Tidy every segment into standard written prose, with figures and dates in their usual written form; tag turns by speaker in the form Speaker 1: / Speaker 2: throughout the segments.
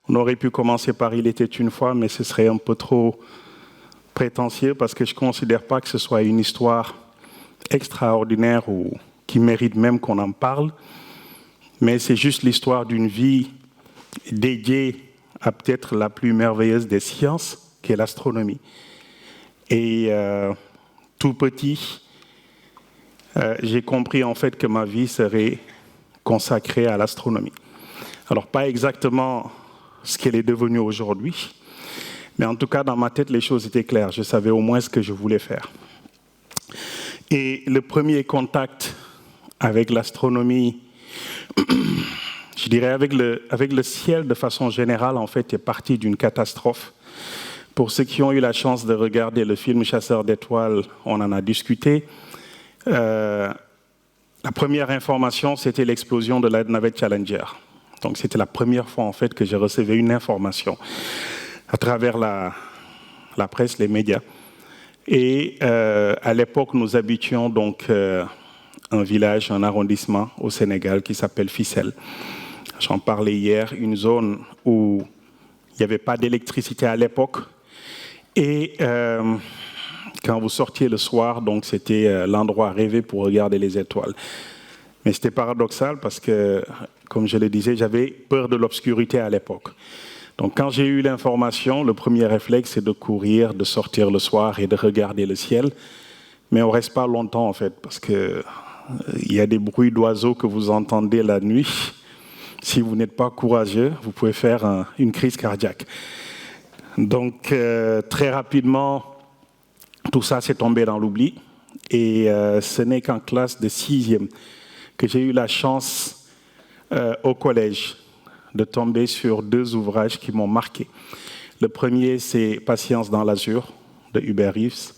Speaker 1: On aurait pu commencer par « Il était une fois », mais ce serait un peu trop prétentieux parce que je ne considère pas que ce soit une histoire extraordinaire ou qui mérite même qu'on en parle, mais c'est juste l'histoire d'une vie dédiée à peut-être la plus merveilleuse des sciences, qui est l'astronomie. Et tout petit, j'ai compris en fait que ma vie serait consacrée à l'astronomie. Alors pas exactement ce qu'elle est devenue aujourd'hui, mais en tout cas dans ma tête les choses étaient claires, je savais au moins ce que je voulais faire. Et le premier contact avec l'astronomie, je dirais avec le ciel de façon générale, en fait, est parti d'une catastrophe. Pour ceux qui ont eu la chance de regarder le film Chasseurs d'étoiles, on en a discuté. La première information, c'était l'explosion de la navette Challenger. Donc c'était la première fois en fait que je recevais une information à travers la presse, les médias. Et à l'époque, nous habitions donc un village, un arrondissement au Sénégal qui s'appelle Fissel. J'en parlais hier, une zone où il n'y avait pas d'électricité à l'époque. Et quand vous sortiez le soir, donc c'était l'endroit rêvé pour regarder les étoiles. Mais c'était paradoxal parce que, comme je le disais, j'avais peur de l'obscurité à l'époque. Donc quand j'ai eu l'information, le premier réflexe, c'est de courir, de sortir le soir et de regarder le ciel. Mais on ne reste pas longtemps, en fait, parce qu'il y a des bruits d'oiseaux que vous entendez la nuit. Si vous n'êtes pas courageux, vous pouvez faire une crise cardiaque. Donc très rapidement, tout ça s'est tombé dans l'oubli. Et ce n'est qu'en classe de 6e que j'ai eu la chance au collège de tomber sur 2 ouvrages qui m'ont marqué. Le premier, c'est « Patience dans l'azur » de Hubert Reeves.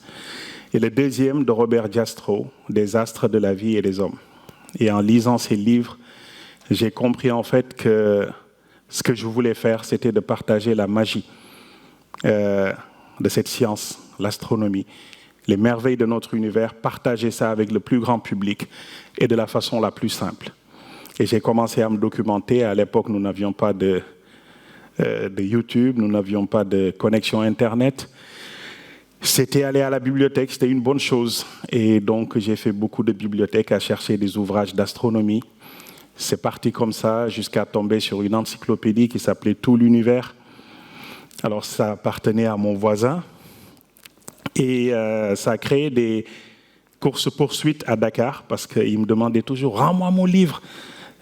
Speaker 1: Et le deuxième, de Robert Jastrow, « Des astres de la vie et des hommes ». Et en lisant ces livres, j'ai compris en fait que ce que je voulais faire, c'était de partager la magie de cette science, l'astronomie, les merveilles de notre univers, partager ça avec le plus grand public et de la façon la plus simple. Et j'ai commencé à me documenter. À l'époque, nous n'avions pas de YouTube, nous n'avions pas de connexion Internet. C'était aller à la bibliothèque, c'était une bonne chose. Et donc, j'ai fait beaucoup de bibliothèques à chercher des ouvrages d'astronomie. C'est parti comme ça jusqu'à tomber sur une encyclopédie qui s'appelait « Tout l'univers ». Alors, ça appartenait à mon voisin. Et ça a créé des courses-poursuites à Dakar parce qu'il me demandait toujours « Rends-moi mon livre ».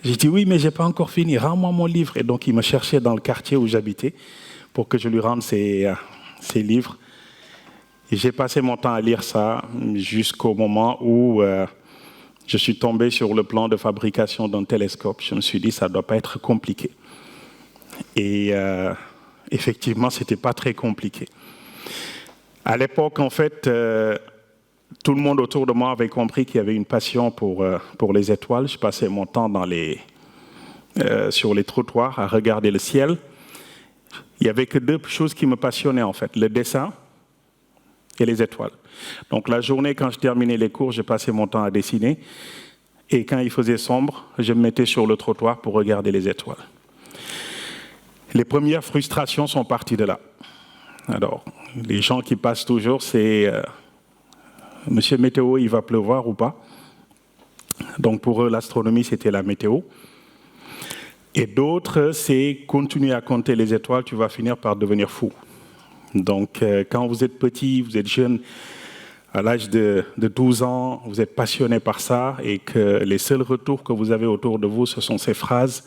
Speaker 1: J'ai dit « Oui, mais je n'ai pas encore fini, rends-moi mon livre ». Et donc, il me cherchait dans le quartier où j'habitais pour que je lui rende ses livres. Et j'ai passé mon temps à lire ça jusqu'au moment où je suis tombé sur le plan de fabrication d'un télescope. Je me suis dit « Ça ne doit pas être compliqué ». Et effectivement, ce n'était pas très compliqué. À l'époque, en fait, tout le monde autour de moi avait compris qu'il y avait une passion pour les étoiles. Je passais mon temps sur les trottoirs à regarder le ciel. Il n'y avait que 2 choses qui me passionnaient, en fait, le dessin et les étoiles. Donc la journée, quand je terminais les cours, je passais mon temps à dessiner. Et quand il faisait sombre, je me mettais sur le trottoir pour regarder les étoiles. Les premières frustrations sont parties de là. Alors, les gens qui passent toujours, c'est « Monsieur Météo, il va pleuvoir ou pas ?» Donc pour eux, l'astronomie, c'était la météo. Et d'autres, c'est « Continuer à compter les étoiles, tu vas finir par devenir fou ». Donc quand vous êtes petit, vous êtes jeune, à l'âge de 12 ans, vous êtes passionné par ça et que les seuls retours que vous avez autour de vous, ce sont ces phrases,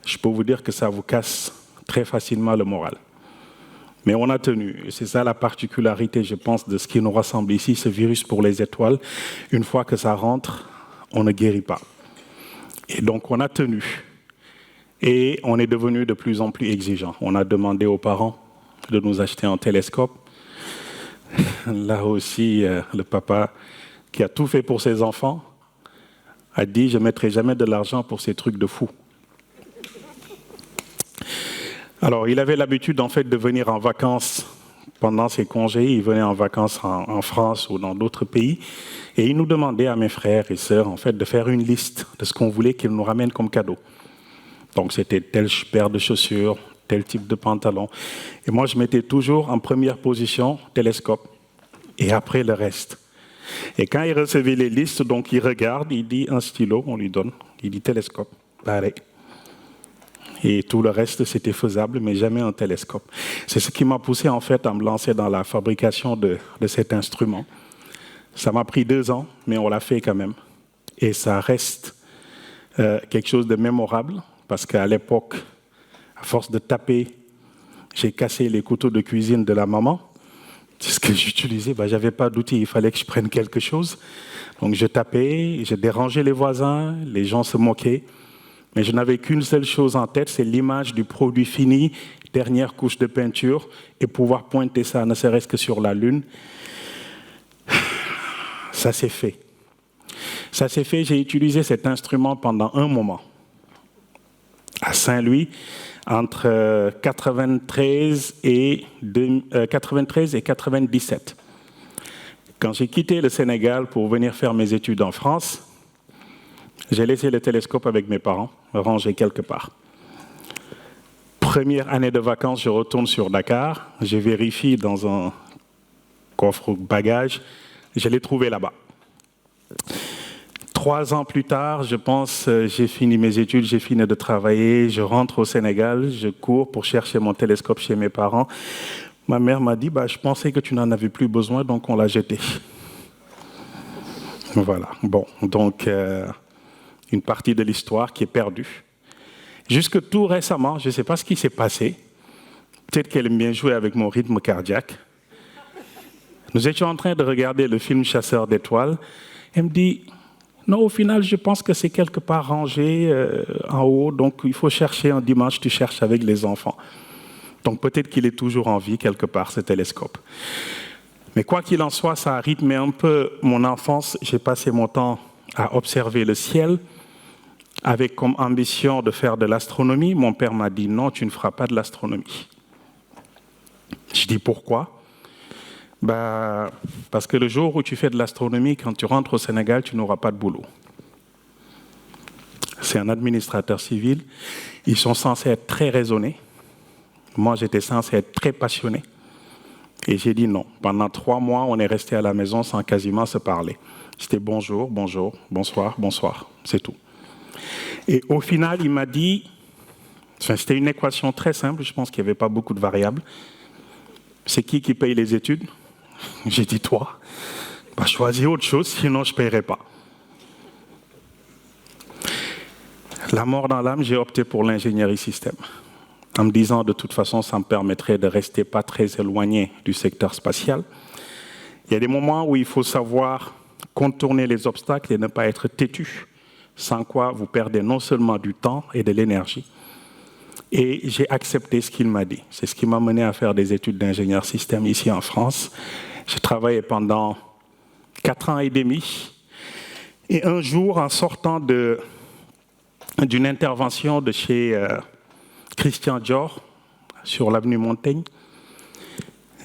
Speaker 1: je peux vous dire que ça vous casse très facilement le moral. Mais on a tenu. Et c'est ça la particularité, je pense, de ce qui nous rassemble ici, ce virus pour les étoiles. Une fois que ça rentre, on ne guérit pas. Et donc on a tenu. Et on est devenu de plus en plus exigeant. On a demandé aux parents de nous acheter un télescope. Là aussi, le papa, qui a tout fait pour ses enfants, a dit « Je ne mettrai jamais de l'argent pour ces trucs de fous ». Alors, il avait l'habitude, en fait, de venir en vacances pendant ses congés. Il venait en vacances en France ou dans d'autres pays. Et il nous demandait à mes frères et sœurs, en fait, de faire une liste de ce qu'on voulait qu'il nous ramène comme cadeau. Donc, c'était telle paire de chaussures, tel type de pantalon. Et moi, je mettais toujours en première position télescope. Et après, le reste. Et quand il recevait les listes, donc il regarde, il dit un stylo, on lui donne. Il dit télescope. Pareil. Et tout le reste, c'était faisable, mais jamais un télescope. C'est ce qui m'a poussé, en fait, à me lancer dans la fabrication de cet instrument. Ça m'a pris 2 ans, mais on l'a fait quand même. Et ça reste quelque chose de mémorable, parce qu'à l'époque, à force de taper, j'ai cassé les couteaux de cuisine de la maman. C'est ce que j'utilisais. Je n'avais pas d'outils, il fallait que je prenne quelque chose. Donc je tapais, je dérangeais les voisins, les gens se moquaient. Mais je n'avais qu'une seule chose en tête, c'est l'image du produit fini, dernière couche de peinture, et pouvoir pointer ça, ne serait-ce que sur la Lune. Ça s'est fait. Ça s'est fait, j'ai utilisé cet instrument pendant un moment. À Saint-Louis, entre 93 et 97. Quand j'ai quitté le Sénégal pour venir faire mes études en France, j'ai laissé le télescope avec mes parents, rangé quelque part. Première année de vacances, je retourne sur Dakar, je vérifie dans un coffre bagages, je l'ai trouvé là-bas. 3 ans plus tard, je pense, j'ai fini mes études, j'ai fini de travailler, je rentre au Sénégal, je cours pour chercher mon télescope chez mes parents. Ma mère m'a dit, je pensais que tu n'en avais plus besoin, donc on l'a jeté. Voilà, bon, donc une partie de l'histoire qui est perdue. Jusque tout récemment, je ne sais pas ce qui s'est passé, peut-être qu'elle aime bien jouer avec mon rythme cardiaque. Nous étions en train de regarder le film Chasseur d'étoiles, elle me dit, non, au final, je pense que c'est quelque part rangé en haut, donc il faut chercher un dimanche, tu cherches avec les enfants. Donc peut-être qu'il est toujours en vie quelque part, ce télescope. Mais quoi qu'il en soit, ça a rythmé un peu mon enfance. J'ai passé mon temps à observer le ciel, avec comme ambition de faire de l'astronomie. Mon père m'a dit, non, tu ne feras pas de l'astronomie. Je dis, pourquoi ? Parce que le jour où tu fais de l'astronomie, quand tu rentres au Sénégal, tu n'auras pas de boulot. C'est un administrateur civil. Ils sont censés être très raisonnés. Moi, j'étais censé être très passionné. Et j'ai dit non. Pendant 3 mois, on est resté à la maison sans quasiment se parler. C'était bonjour, bonjour, bonsoir, bonsoir. C'est tout. Et au final, il m'a dit, c'était une équation très simple, je pense qu'il n'y avait pas beaucoup de variables. C'est qui paye les études ? J'ai dit, toi. Choisis autre chose, sinon je ne paierai pas. La mort dans l'âme, j'ai opté pour l'ingénierie système. En me disant, de toute façon, ça me permettrait de rester pas très éloigné du secteur spatial. Il y a des moments où il faut savoir contourner les obstacles et ne pas être têtu, sans quoi vous perdez non seulement du temps et de l'énergie. Et j'ai accepté ce qu'il m'a dit. C'est ce qui m'a mené à faire des études d'ingénieur système ici en France. J'ai travaillé pendant 4 ans et demi. Et un jour, en sortant d'une intervention de chez Christian Dior, sur l'avenue Montaigne,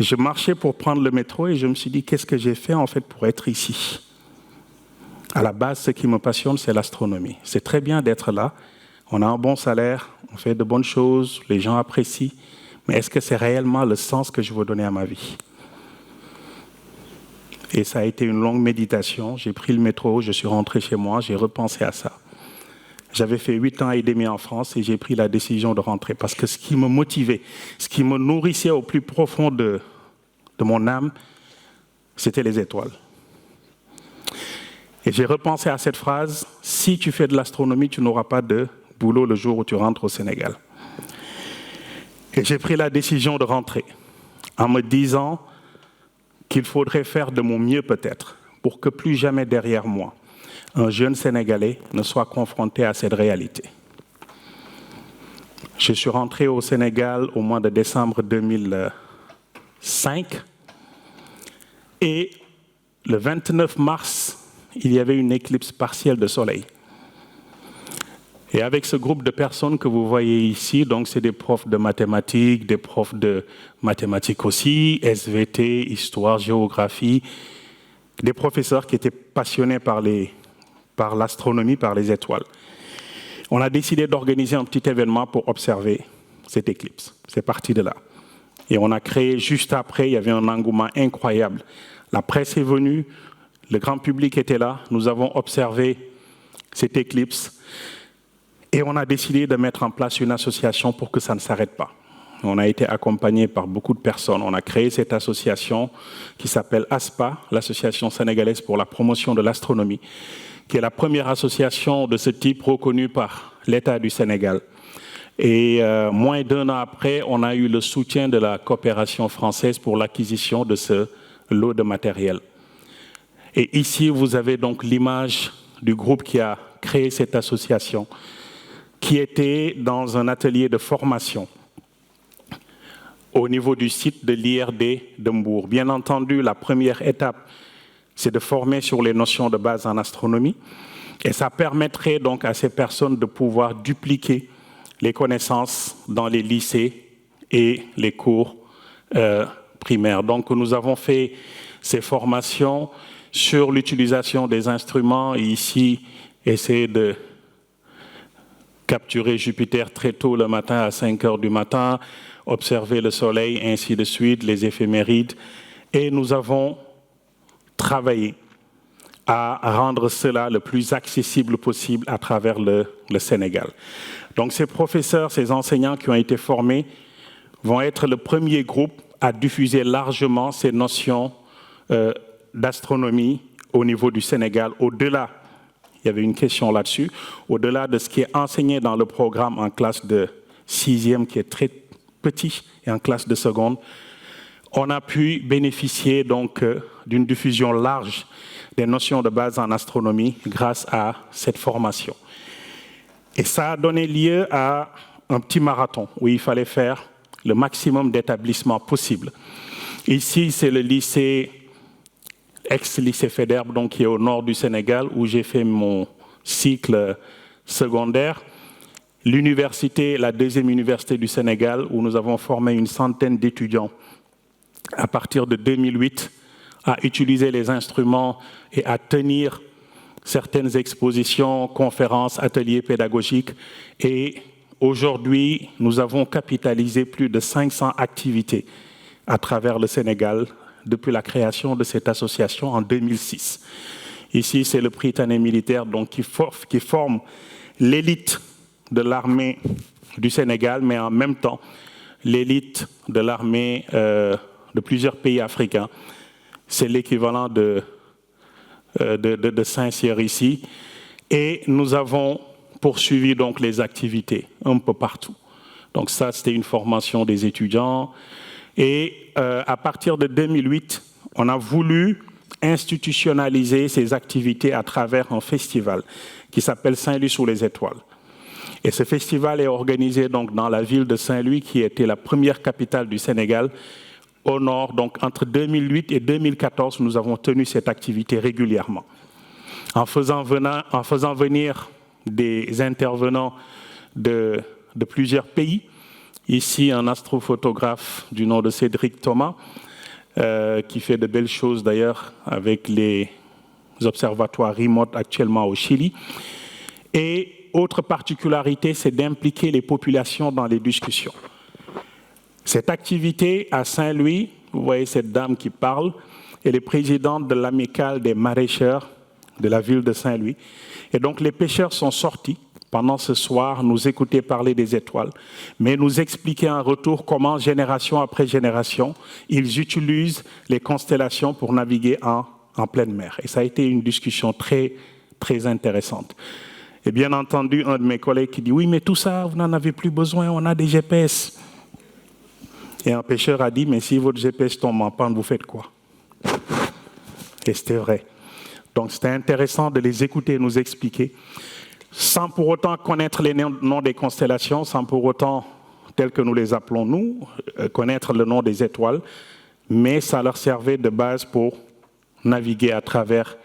Speaker 1: je marchais pour prendre le métro et je me suis dit, qu'est-ce que j'ai fait en fait pour être ici ? À la base, ce qui me passionne, c'est l'astronomie. C'est très bien d'être là. On a un bon salaire, on fait de bonnes choses, les gens apprécient. Mais est-ce que c'est réellement le sens que je veux donner à ma vie ? Et ça a été une longue méditation. J'ai pris le métro, je suis rentré chez moi, j'ai repensé à ça. J'avais fait 8 ans et demi en France et j'ai pris la décision de rentrer. Parce que ce qui me motivait, ce qui me nourrissait au plus profond de mon âme, c'était les étoiles. Et j'ai repensé à cette phrase, si tu fais de l'astronomie, tu n'auras pas de boulot le jour où tu rentres au Sénégal. Et j'ai pris la décision de rentrer en me disant qu'il faudrait faire de mon mieux peut-être pour que plus jamais derrière moi, un jeune Sénégalais ne soit confronté à cette réalité. Je suis rentré au Sénégal au mois de décembre 2005 et le 29 mars, il y avait une éclipse partielle de soleil. Et avec ce groupe de personnes que vous voyez ici, donc c'est des profs de mathématiques, des profs de mathématiques aussi, SVT, histoire, géographie, des professeurs qui étaient passionnés par l'astronomie, par les étoiles. On a décidé d'organiser un petit événement pour observer cette éclipse. C'est parti de là. Et on a créé, juste après, il y avait un engouement incroyable. La presse est venue, le grand public était là, nous avons observé cette éclipse et on a décidé de mettre en place une association pour que ça ne s'arrête pas. On a été accompagné par beaucoup de personnes. On a créé cette association qui s'appelle ASPA, l'Association sénégalaise pour la promotion de l'astronomie, qui est la première association de ce type reconnue par l'État du Sénégal. Et moins d'1 an après, on a eu le soutien de la coopération française pour l'acquisition de ce lot de matériel. Et ici, vous avez donc l'image du groupe qui a créé cette association, qui était dans un atelier de formation au niveau du site de l'IRD de Mbour. Bien entendu, la première étape, c'est de former sur les notions de base en astronomie. Et ça permettrait donc à ces personnes de pouvoir dupliquer les connaissances dans les lycées et les cours primaires. Donc nous avons fait ces formations sur l'utilisation des instruments et ici, essayer de capturer Jupiter très tôt le matin à 5 heures du matin, observer le soleil, ainsi de suite, les éphémérides. Et nous avons travaillé à rendre cela le plus accessible possible à travers le Sénégal. Donc ces professeurs, ces enseignants qui ont été formés vont être le premier groupe à diffuser largement ces notions d'astronomie au niveau du Sénégal, au-delà, il y avait une question là-dessus, au-delà de ce qui est enseigné dans le programme en classe de 6e, qui est très petit, et en classe de seconde, on a pu bénéficier donc d'une diffusion large des notions de base en astronomie grâce à cette formation. Et ça a donné lieu à un petit marathon où il fallait faire le maximum d'établissements possibles. Ici, c'est le lycée, ex-lycée Faidherbe, donc qui est au nord du Sénégal, où j'ai fait mon cycle secondaire. L'université, la deuxième université du Sénégal, où nous avons formé une centaine d'étudiants à partir de 2008 à utiliser les instruments et à tenir certaines expositions, conférences, ateliers pédagogiques. Et aujourd'hui, nous avons capitalisé plus de 500 activités à travers le Sénégal depuis la création de cette association en 2006. Ici, c'est le Prytanée militaire donc, qui forme l'élite de l'armée du Sénégal, mais en même temps l'élite de l'armée de plusieurs pays africains. C'est l'équivalent de Saint-Cyr ici. Et nous avons poursuivi donc les activités un peu partout. Donc ça, c'était une formation des étudiants. Et à partir de 2008, on a voulu institutionnaliser ces activités à travers un festival qui s'appelle Saint-Louis sous les étoiles. Et ce festival est organisé donc dans la ville de Saint-Louis, qui était la première capitale du Sénégal, au nord. Donc entre 2008 et 2014, nous avons tenu cette activité régulièrement. En faisant venir des intervenants de plusieurs pays. Ici, un astrophotographe du nom de Cédric Thomas, qui fait de belles choses d'ailleurs avec les observatoires remote actuellement au Chili. Et autre particularité, c'est d'impliquer les populations dans les discussions. Cette activité à Saint-Louis, vous voyez cette dame qui parle, elle est présidente de l'amicale des maraîcheurs de la ville de Saint-Louis. Et donc les pêcheurs sont sortis pendant ce soir, nous écouter parler des étoiles, mais nous expliquer en retour comment, génération après génération, ils utilisent les constellations pour naviguer en pleine mer. Et ça a été une discussion très, très intéressante. Et bien entendu, un de mes collègues qui dit « Oui, mais tout ça, vous n'en avez plus besoin, on a des GPS. » Et un pêcheur a dit « Mais si votre GPS tombe en panne, vous faites quoi ?» Et c'était vrai. Donc c'était intéressant de les écouter, nous expliquer, sans pour autant connaître les noms des constellations, sans pour autant, tels que nous les appelons nous, connaître le nom des étoiles, mais ça leur servait de base pour naviguer à travers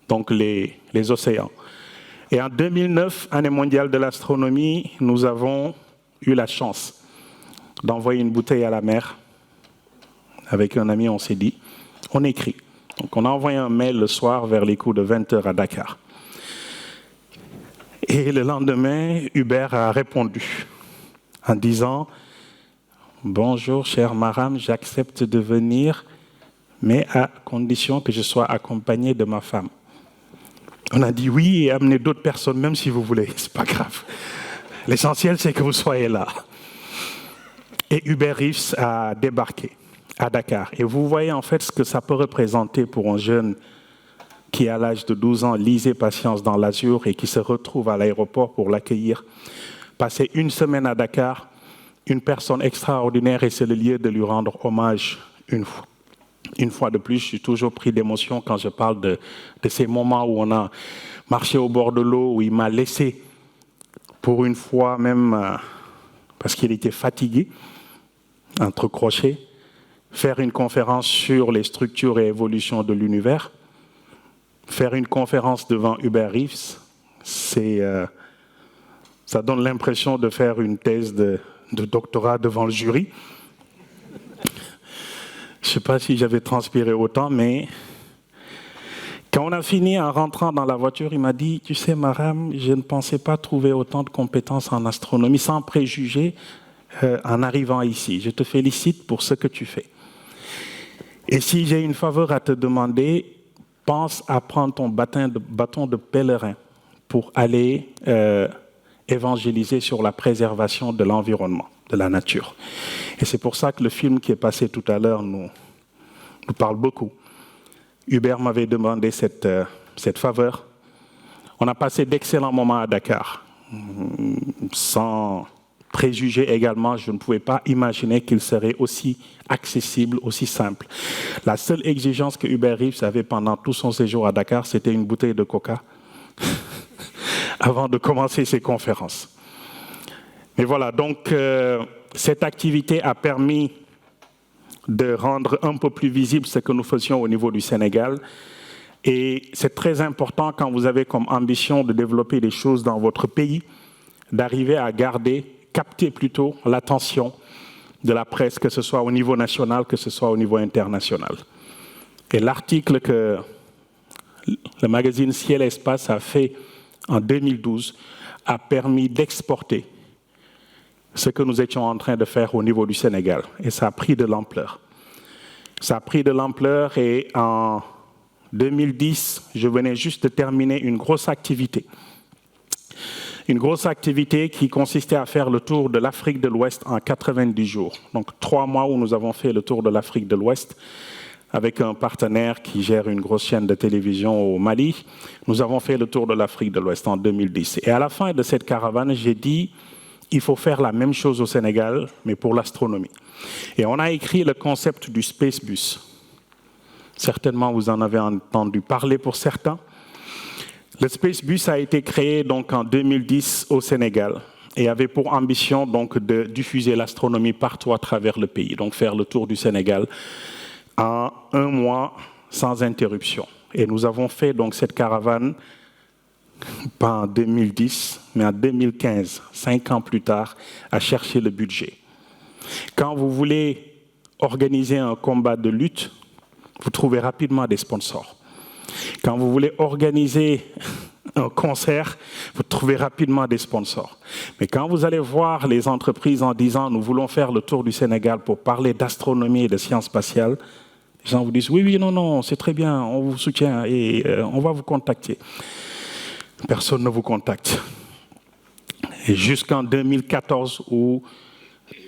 Speaker 1: donc, les océans. Et en 2009, année mondiale de l'astronomie, nous avons eu la chance d'envoyer une bouteille à la mer. Avec un ami, on s'est dit, on écrit. Donc on a envoyé un mail le soir vers les coups de 20h à Dakar. Et le lendemain, Hubert a répondu en disant « Bonjour, chère Maram, j'accepte de venir, mais à condition que je sois accompagné de ma femme. » On a dit oui et amenez d'autres personnes, même si vous voulez, c'est pas grave. L'essentiel, c'est que vous soyez là. Et Hubert Reeves a débarqué à Dakar. Et vous voyez en fait ce que ça peut représenter pour un jeune qui, à l'âge de 12 ans, lisait Patience dans l'Azur et qui se retrouve à l'aéroport pour l'accueillir. Passer une semaine à Dakar, une personne extraordinaire, et c'est le lieu de lui rendre hommage une fois. Une fois de plus, je suis toujours pris d'émotion quand je parle de ces moments où on a marché au bord de l'eau, où il m'a laissé, pour une fois même, parce qu'il était fatigué, entre crochets, faire une conférence sur les structures et évolutions de l'univers. Faire une conférence devant Hubert Reeves, ça donne l'impression de faire une thèse de doctorat devant le jury. Je ne sais pas si j'avais transpiré autant, mais quand on a fini, en rentrant dans la voiture, il m'a dit « Tu sais, Maram, je ne pensais pas trouver autant de compétences en astronomie, sans préjugés, en arrivant ici. Je te félicite pour ce que tu fais. Et si j'ai une faveur à te demander, pense à prendre ton bâton de pèlerin pour aller évangéliser sur la préservation de l'environnement, de la nature. » Et c'est pour ça que le film qui est passé tout à l'heure nous parle beaucoup. Hubert m'avait demandé cette faveur. On a passé d'excellents moments à Dakar. Sans préjuger également, je ne pouvais pas imaginer qu'il serait aussi accessible, aussi simple. La seule exigence que Hubert Reeves avait pendant tout son séjour à Dakar, c'était une bouteille de coca avant de commencer ses conférences. Mais voilà, donc cette activité a permis de rendre un peu plus visible ce que nous faisions au niveau du Sénégal. Et c'est très important quand vous avez comme ambition de développer des choses dans votre pays, d'arriver à capter plutôt l'attention de la presse, que ce soit au niveau national, que ce soit au niveau international. Et l'article que le magazine Ciel Espace a fait en 2012 a permis d'exporter ce que nous étions en train de faire au niveau du Sénégal. Et ça a pris de l'ampleur. Ça a pris de l'ampleur et en 2010, je venais juste de terminer une grosse activité. Une grosse activité qui consistait à faire le tour de l'Afrique de l'Ouest en 90 jours. Donc 3 mois où nous avons fait le tour de l'Afrique de l'Ouest avec un partenaire qui gère une grosse chaîne de télévision au Mali. Nous avons fait le tour de l'Afrique de l'Ouest en 2010. Et à la fin de cette caravane, j'ai dit il faut faire la même chose au Sénégal, mais pour l'astronomie. Et on a écrit le concept du Space Bus. Certainement, vous en avez entendu parler pour certains. Le Space Bus a été créé donc en 2010 au Sénégal et avait pour ambition donc de diffuser l'astronomie partout à travers le pays, donc faire le tour du Sénégal en 1 mois sans interruption. Et nous avons fait donc cette caravane pas en 2010, mais en 2015, 5 ans plus tard, à chercher le budget. Quand vous voulez organiser un combat de lutte, vous trouvez rapidement des sponsors. Quand vous voulez organiser un concert, vous trouvez rapidement des sponsors. Mais quand vous allez voir les entreprises en disant « nous voulons faire le tour du Sénégal pour parler d'astronomie et de sciences spatiales », les gens vous disent « oui, non, c'est très bien, on vous soutient et on va vous contacter ». Personne ne vous contacte. Et jusqu'en 2014, où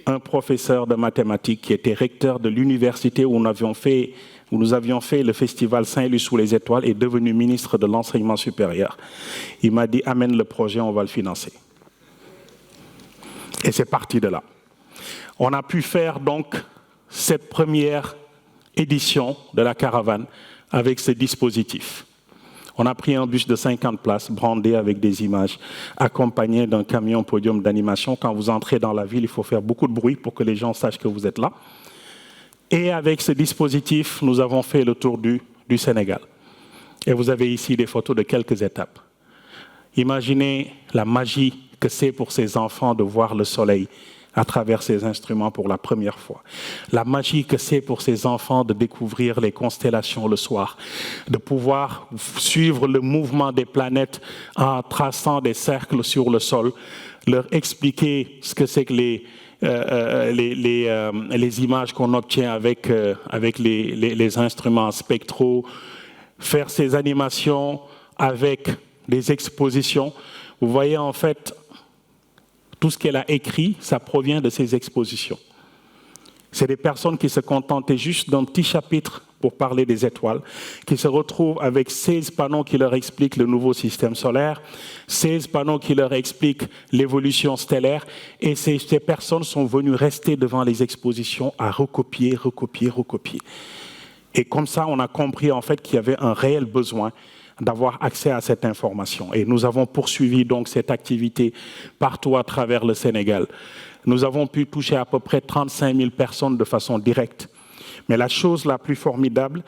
Speaker 1: un professeur de mathématiques qui était recteur de l'université où nous avions fait le festival Saint-Louis sous les étoiles est devenu ministre de l'enseignement supérieur. Il m'a dit « amène le projet, on va le financer ». Et c'est parti de là. On a pu faire donc cette première édition de la caravane avec ce dispositif. On a pris un bus de 50 places, brandé avec des images, accompagné d'un camion podium d'animation. Quand vous entrez dans la ville, il faut faire beaucoup de bruit pour que les gens sachent que vous êtes là. Et avec ce dispositif, nous avons fait le tour du Sénégal. Et vous avez ici des photos de quelques étapes. Imaginez la magie que c'est pour ces enfants de voir le soleil à travers ces instruments pour la première fois. La magie que c'est pour ces enfants de découvrir les constellations le soir, de pouvoir suivre le mouvement des planètes en traçant des cercles sur le sol, leur expliquer ce que c'est que les images qu'on obtient avec les instruments spectraux, faire ces animations avec des expositions. Vous voyez en fait, tout ce qu'elle a écrit, ça provient de ces expositions. C'est des personnes qui se contentaient juste d'un petit chapitre pour parler des étoiles, qui se retrouvent avec 16 panneaux qui leur expliquent le nouveau système solaire, 16 panneaux qui leur expliquent l'évolution stellaire, et ces personnes sont venues rester devant les expositions à recopier. Et comme ça, on a compris en fait qu'il y avait un réel besoin d'avoir accès à cette information. Et nous avons poursuivi donc cette activité partout à travers le Sénégal. Nous avons pu toucher à peu près 35 000 personnes de façon directe. Mais la chose la plus formidable,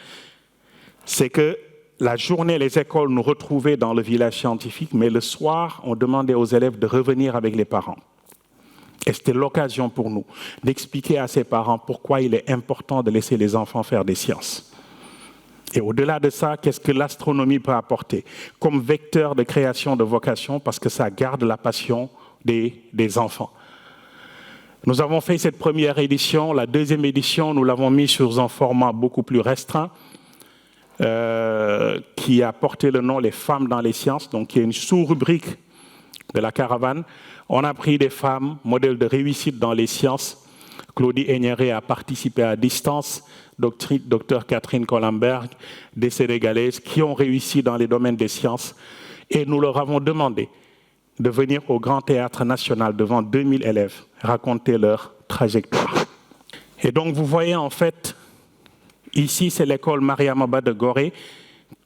Speaker 1: c'est que la journée, les écoles nous retrouvaient dans le village scientifique, mais le soir, on demandait aux élèves de revenir avec les parents. Et c'était l'occasion pour nous d'expliquer à ces parents pourquoi il est important de laisser les enfants faire des sciences. Et au-delà de ça, qu'est-ce que l'astronomie peut apporter comme vecteur de création de vocation, parce que ça garde la passion des enfants. Nous avons fait cette première édition. La deuxième édition, nous l'avons mise sur un format beaucoup plus restreint qui a porté le nom « Les femmes dans les sciences », donc qui est une sous-rubrique de la caravane. On a pris des femmes, modèles de réussite dans les sciences. Claudie Aigneret a participé à distance, Dr Catherine Collenberg, des Sénégalaises qui ont réussi dans les domaines des sciences. Et nous leur avons demandé de venir au Grand Théâtre National devant 2000 élèves raconter leur trajectoire. Et donc vous voyez en fait, ici c'est l'école Mariama-Ba de Gorée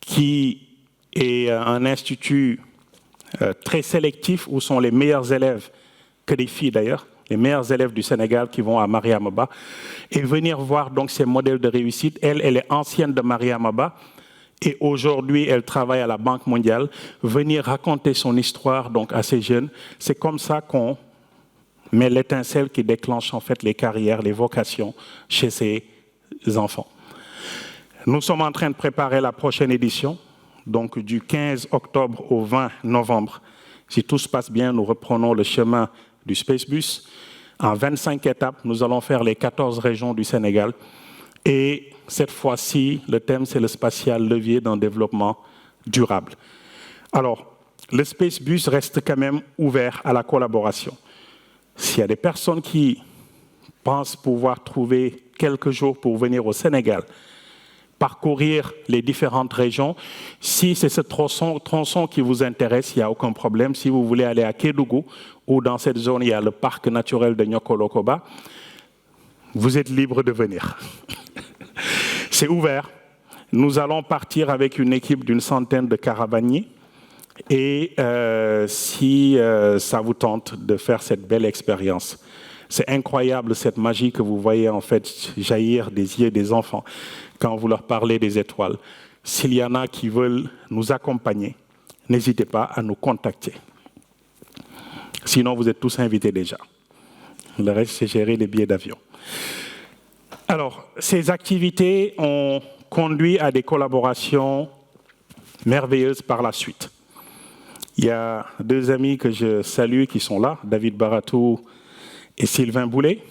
Speaker 1: qui est un institut très sélectif où sont les meilleurs élèves, que des filles d'ailleurs, les meilleurs élèves du Sénégal qui vont à Mariama-Ba et venir voir donc ces modèles de réussite. Elle est ancienne de Mariama-Ba et aujourd'hui elle travaille à la Banque mondiale. Venir raconter son histoire donc à ces jeunes, c'est comme ça qu'on met l'étincelle qui déclenche en fait les carrières, les vocations chez ces enfants. Nous sommes en train de préparer la prochaine édition, donc du 15 octobre au 20 novembre. Si tout se passe bien, nous reprenons le chemin du Spacebus. En 25 étapes, nous allons faire les 14 régions du Sénégal. Et cette fois-ci, le thème, c'est le spatial, levier d'un développement durable. Alors, le Spacebus reste quand même ouvert à la collaboration. S'il y a des personnes qui pensent pouvoir trouver quelques jours pour venir au Sénégal, parcourir les différentes régions. Si c'est ce tronçon qui vous intéresse, il n'y a aucun problème. Si vous voulez aller à Kédougou, ou dans cette zone, il y a le parc naturel de Niokolo-Koba, vous êtes libre de venir. C'est ouvert. Nous allons partir avec une équipe d'une centaine de caravaniers. Et si ça vous tente de faire cette belle expérience, c'est incroyable cette magie que vous voyez en fait jaillir des yeux des enfants quand vous leur parlez des étoiles. S'il y en a qui veulent nous accompagner, n'hésitez pas à nous contacter. Sinon, vous êtes tous invités déjà. Le reste, c'est gérer les billets d'avion. Alors, ces activités ont conduit à des collaborations merveilleuses par la suite. Il y a deux amis que je salue qui sont là, David Baratou et Sylvain Boulet.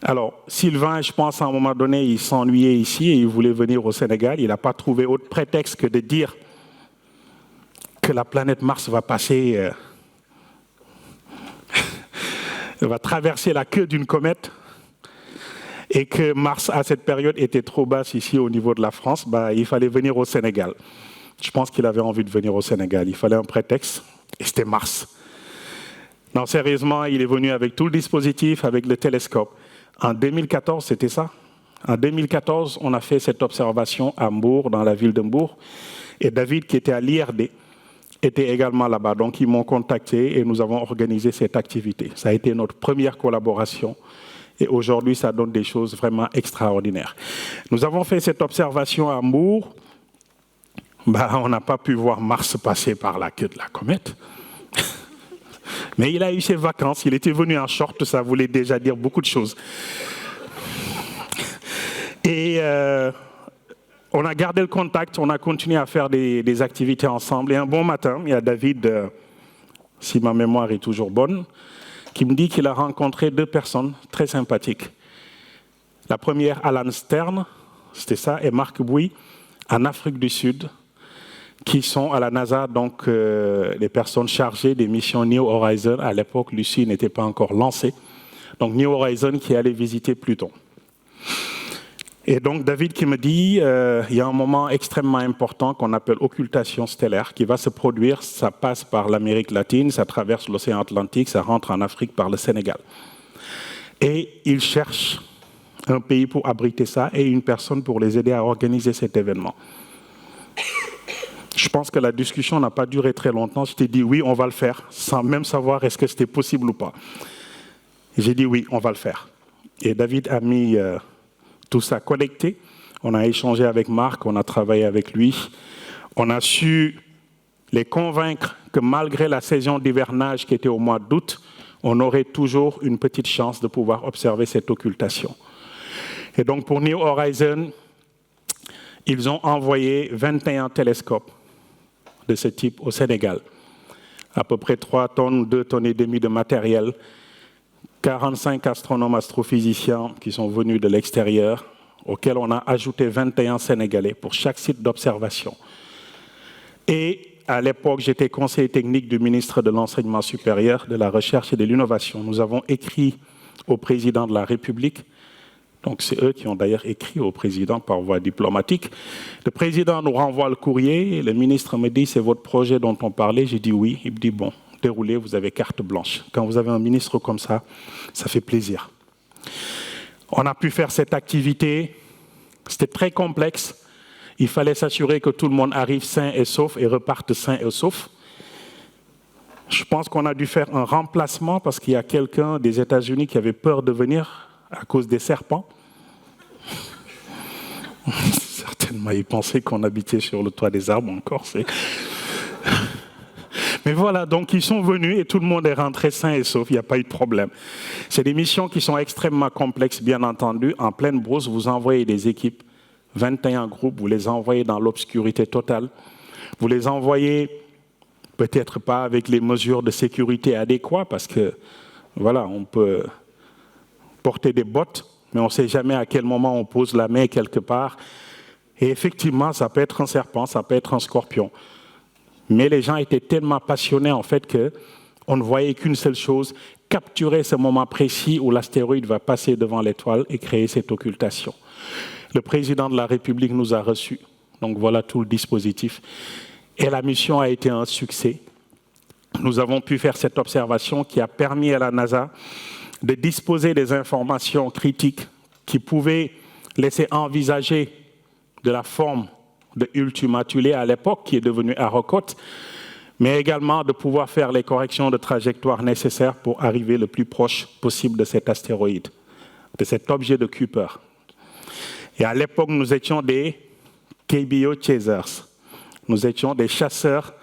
Speaker 1: Alors, Sylvain, je pense à un moment donné, il s'ennuyait ici et il voulait venir au Sénégal. Il n'a pas trouvé autre prétexte que de dire que la planète Mars va passer, va traverser la queue d'une comète et que Mars, à cette période, était trop basse ici au niveau de la France. Il fallait venir au Sénégal. Je pense qu'il avait envie de venir au Sénégal. Il fallait un prétexte et c'était Mars. Non, sérieusement, il est venu avec tout le dispositif, avec le télescope. En 2014, c'était ça. En 2014, on a fait cette observation à Mbour, dans la ville de Mbour. Et David, qui était à l'IRD, était également là-bas. Donc, ils m'ont contacté et nous avons organisé cette activité. Ça a été notre première collaboration. Et aujourd'hui, ça donne des choses vraiment extraordinaires. Nous avons fait cette observation à Mbour. on n'a pas pu voir Mars passer par la queue de la comète. Mais il a eu ses vacances, il était venu en short, ça voulait déjà dire beaucoup de choses. Et on a gardé le contact, on a continué à faire des activités ensemble. Et un bon matin, il y a David, si ma mémoire est toujours bonne, qui me dit qu'il a rencontré 2 personnes très sympathiques. La première, Alan Stern, c'était ça, et Marc Bouy, en Afrique du Sud, qui sont à la NASA, donc les personnes chargées des missions New Horizons. À l'époque, Lucie n'était pas encore lancée. Donc New Horizons qui allait visiter Pluton. Et donc David qui me dit, il y a un moment extrêmement important qu'on appelle occultation stellaire qui va se produire, ça passe par l'Amérique latine, ça traverse l'océan Atlantique, ça rentre en Afrique par le Sénégal. Et il cherche un pays pour abriter ça et une personne pour les aider à organiser cet événement. Je pense que la discussion n'a pas duré très longtemps. Je t'ai dit oui, on va le faire, sans même savoir est-ce que c'était possible ou pas. J'ai dit oui, on va le faire. Et David a mis tout ça connecté. On a échangé avec Marc, on a travaillé avec lui. On a su les convaincre que malgré la saison d'hivernage qui était au mois d'août, on aurait toujours une petite chance de pouvoir observer cette occultation. Et donc pour New Horizons, ils ont envoyé 21 télescopes de ce type au Sénégal. À peu près 3 tonnes, 2 tonnes et demie de matériel, 45 astronomes astrophysiciens qui sont venus de l'extérieur, auxquels on a ajouté 21 Sénégalais pour chaque site d'observation. Et à l'époque, j'étais conseiller technique du ministre de l'Enseignement supérieur, de la Recherche et de l'Innovation. Nous avons écrit au président de la République. Donc c'est eux qui ont d'ailleurs écrit au président par voie diplomatique. Le président nous renvoie le courrier, et le ministre me dit « c'est votre projet dont on parlait ?» J'ai dit « oui ». Il me dit « bon, déroulez, vous avez carte blanche ». Quand vous avez un ministre comme ça fait plaisir. On a pu faire cette activité, c'était très complexe. Il fallait s'assurer que tout le monde arrive sain et sauf et reparte sain et sauf. Je pense qu'on a dû faire un remplacement parce qu'il y a quelqu'un des États-Unis qui avait peur de venir à cause des serpents. Certainement, ils pensaient qu'on habitait sur le toit des arbres encore. Mais voilà, donc ils sont venus et tout le monde est rentré sain et sauf, il n'y a pas eu de problème. C'est des missions qui sont extrêmement complexes, bien entendu. En pleine brousse, vous envoyez des équipes, 21 groupes, vous les envoyez dans l'obscurité totale. Vous les envoyez peut-être pas avec les mesures de sécurité adéquates, parce que, voilà, on peut porter des bottes, mais on ne sait jamais à quel moment on pose la main quelque part. Et effectivement, ça peut être un serpent, ça peut être un scorpion. Mais les gens étaient tellement passionnés en fait qu'on ne voyait qu'une seule chose, capturer ce moment précis où l'astéroïde va passer devant l'étoile et créer cette occultation. Le président de la République nous a reçus, donc voilà tout le dispositif. Et la mission a été un succès. Nous avons pu faire cette observation qui a permis à la NASA de disposer des informations critiques qui pouvaient laisser envisager de la forme de Ultima Thule à l'époque, qui est devenu Arrokoth, mais également de pouvoir faire les corrections de trajectoire nécessaires pour arriver le plus proche possible de cet astéroïde, de cet objet de Kuiper. Et à l'époque, nous étions des KBO Chasers. Nous étions des chasseurs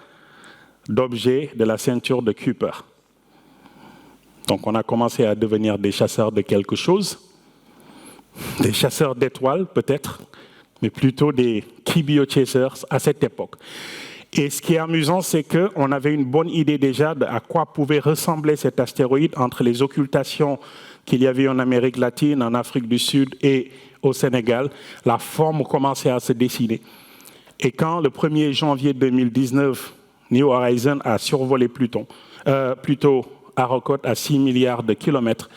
Speaker 1: d'objets de la ceinture de Kuiper. Donc on a commencé à devenir des chasseurs de quelque chose, des chasseurs d'étoiles peut-être, mais plutôt des KBO Chasers à cette époque. Et ce qui est amusant, c'est qu'on avait une bonne idée déjà de à quoi pouvait ressembler cet astéroïde entre les occultations qu'il y avait en Amérique latine, en Afrique du Sud et au Sénégal. La forme commençait à se dessiner. Et quand le 1er janvier 2019, New Horizons a survolé plutôt Arrokoth à 6 milliards de kilomètres,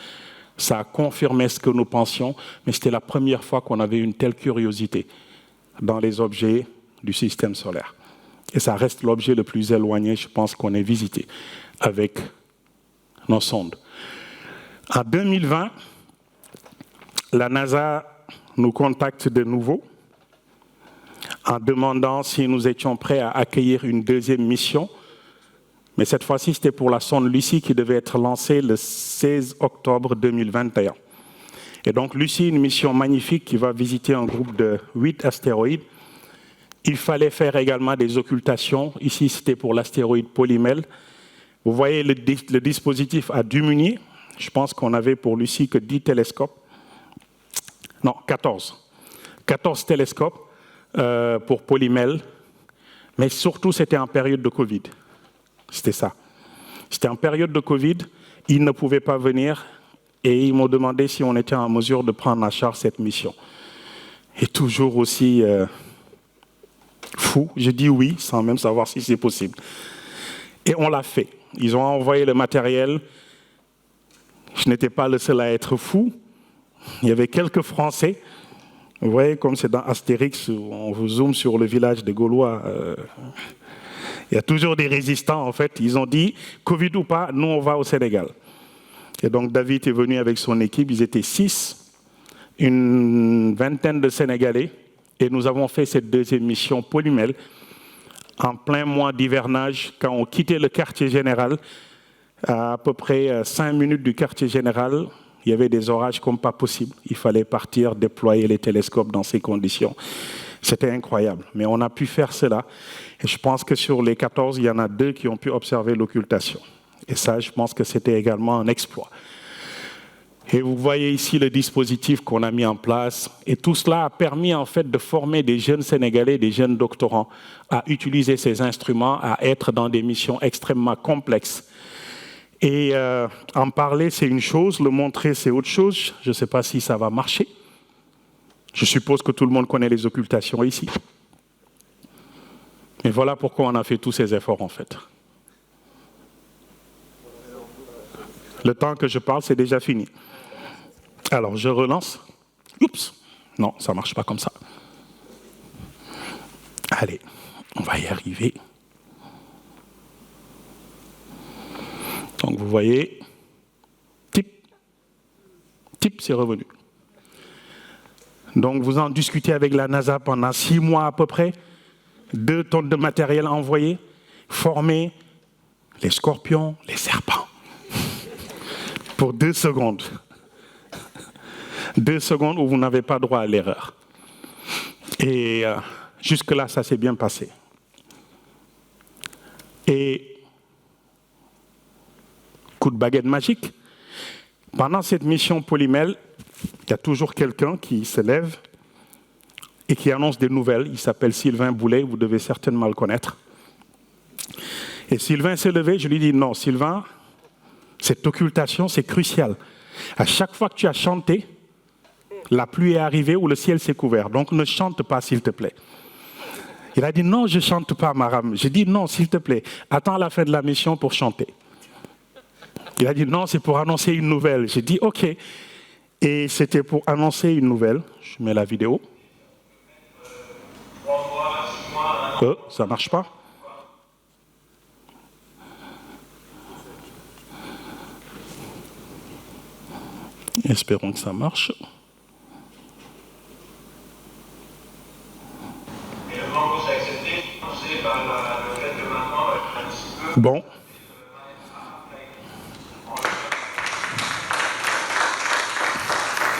Speaker 1: ça a confirmé ce que nous pensions, mais c'était la première fois qu'on avait une telle curiosité dans les objets du système solaire. Et ça reste l'objet le plus éloigné, je pense, qu'on ait visité avec nos sondes. En 2020, la NASA nous contacte de nouveau en demandant si nous étions prêts à accueillir une deuxième mission. Mais cette fois-ci, c'était pour la sonde Lucie qui devait être lancée le 16 octobre 2021. Et donc Lucie, une mission magnifique qui va visiter un groupe de 8 astéroïdes Il fallait faire également des occultations. Ici, c'était pour l'astéroïde Polymel. Vous voyez le dispositif à Dumunier. Je pense qu'on avait pour Lucie que 10 télescopes. Non, 14. 14 télescopes pour Polymel. Mais surtout, c'était en période de Covid. C'était ça. C'était en période de Covid. Ils ne pouvaient pas venir et ils m'ont demandé si on était en mesure de prendre en charge cette mission. Et toujours aussi fou, j'ai dit oui, sans même savoir si c'est possible. Et on l'a fait. Ils ont envoyé le matériel. Je n'étais pas le seul à être fou. Il y avait quelques Français. Vous voyez, comme c'est dans Astérix, où on vous zoome sur le village des Gaulois. Il y a toujours des résistants, en fait. Ils ont dit, Covid ou pas, nous, on va au Sénégal. Et donc, David est venu avec son équipe. Ils étaient 6, une vingtaine de Sénégalais. Et nous avons fait cette deuxième mission Polymel en plein mois d'hivernage, quand on quittait le quartier général, à peu près 5 minutes du quartier général, il y avait des orages comme pas possible. Il fallait partir, déployer les télescopes dans ces conditions. C'était incroyable. Mais on a pu faire cela. Et je pense que sur les 14, il y en a 2 qui ont pu observer l'occultation. Et ça, je pense que c'était également un exploit. Et vous voyez ici le dispositif qu'on a mis en place. Et tout cela a permis en fait de former des jeunes Sénégalais, des jeunes doctorants, à utiliser ces instruments, à être dans des missions extrêmement complexes. Et en parler, c'est une chose, le montrer, c'est autre chose. Je ne sais pas si ça va marcher. Je suppose que tout le monde connaît les occultations ici. Et voilà pourquoi on a fait tous ces efforts en fait. Le temps que je parle, c'est déjà fini. Alors, je relance. Oups, non, ça ne marche pas comme ça. Allez, on va y arriver. Donc, vous voyez, type, c'est revenu. Donc, vous en discutez avec la NASA pendant 6 mois à peu près. 2 tonnes de matériel envoyé, former les scorpions, les serpents. Pour 2 secondes. 2 secondes où vous n'avez pas droit à l'erreur. Et jusque-là, ça s'est bien passé. Et coup de baguette magique. Pendant cette mission Polymel, il y a toujours quelqu'un qui se lève et qui annonce des nouvelles. Il s'appelle Sylvain Boulet, vous devez certainement le connaître. Et Sylvain s'est levé, je lui dis non, Sylvain, cette occultation, c'est crucial. À chaque fois que tu as chanté, la pluie est arrivée ou le ciel s'est couvert. Donc ne chante pas, s'il te plaît. Il a dit non, je ne chante pas, Maram. J'ai dit non, s'il te plaît, attends la fin de la mission pour chanter. Il a dit non, c'est pour annoncer une nouvelle. J'ai dit ok. Et c'était pour annoncer une nouvelle. Je mets la vidéo. Ça ne marche pas. Espérons que ça marche. Bon.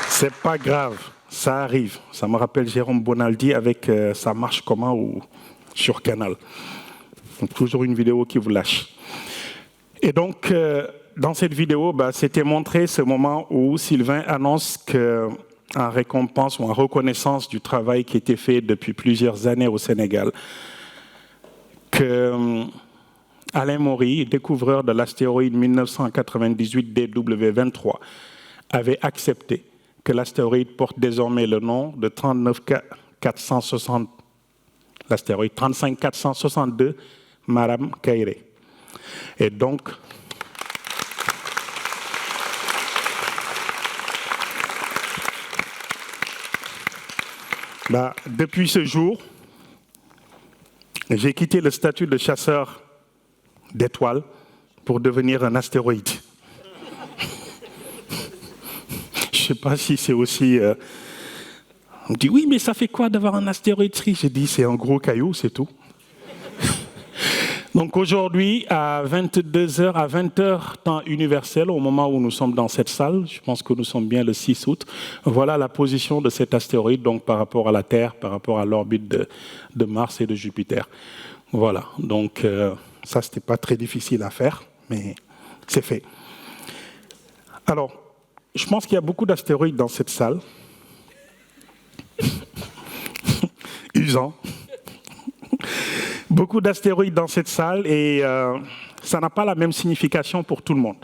Speaker 1: C'est pas grave, ça arrive. Ça me rappelle Jérôme Bonaldi avec Ça marche comment ou sur Canal. Donc, toujours une vidéo qui vous lâche. Et donc, dans cette vidéo, c'était montré ce moment où Sylvain annonce qu'en récompense ou en reconnaissance du travail qui était fait depuis plusieurs années au Sénégal, que Alain Maury, découvreur de l'astéroïde 1998 DW23, avait accepté que l'astéroïde porte désormais le nom de 39460, l'astéroïde 35462 Maram Kairé. Et donc, depuis ce jour, j'ai quitté le statut de chasseur d'étoiles pour devenir un astéroïde. Je ne sais pas si c'est aussi... On me dit, oui, mais ça fait quoi d'avoir un astéroïde? Je dis, c'est un gros caillou, c'est tout. Donc aujourd'hui, à 22h, à 20h, temps universel, au moment où nous sommes dans cette salle, je pense que nous sommes bien le 6 août, voilà la position de cet astéroïde donc, par rapport à la Terre, par rapport à l'orbite de Mars et de Jupiter. Voilà, donc ça, c'était pas très difficile à faire, mais c'est fait. Alors, je pense qu'il y a beaucoup d'astéroïdes dans cette salle. Usant. Beaucoup d'astéroïdes dans cette salle et ça n'a pas la même signification pour tout le monde.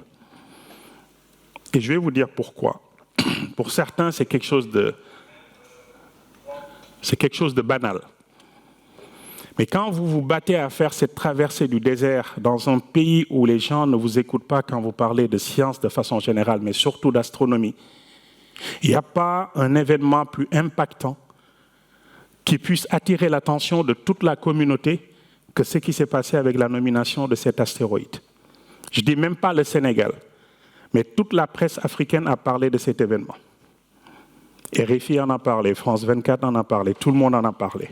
Speaker 1: Et je vais vous dire pourquoi. Pour certains, c'est quelque chose de banal. Mais quand vous vous battez à faire cette traversée du désert dans un pays où les gens ne vous écoutent pas quand vous parlez de science de façon générale, mais surtout d'astronomie, il n'y a pas un événement plus impactant qui puisse attirer l'attention de toute la communauté que ce qui s'est passé avec la nomination de cet astéroïde. Je ne dis même pas le Sénégal, mais toute la presse africaine a parlé de cet événement. RFI en a parlé, France 24 en a parlé, tout le monde en a parlé.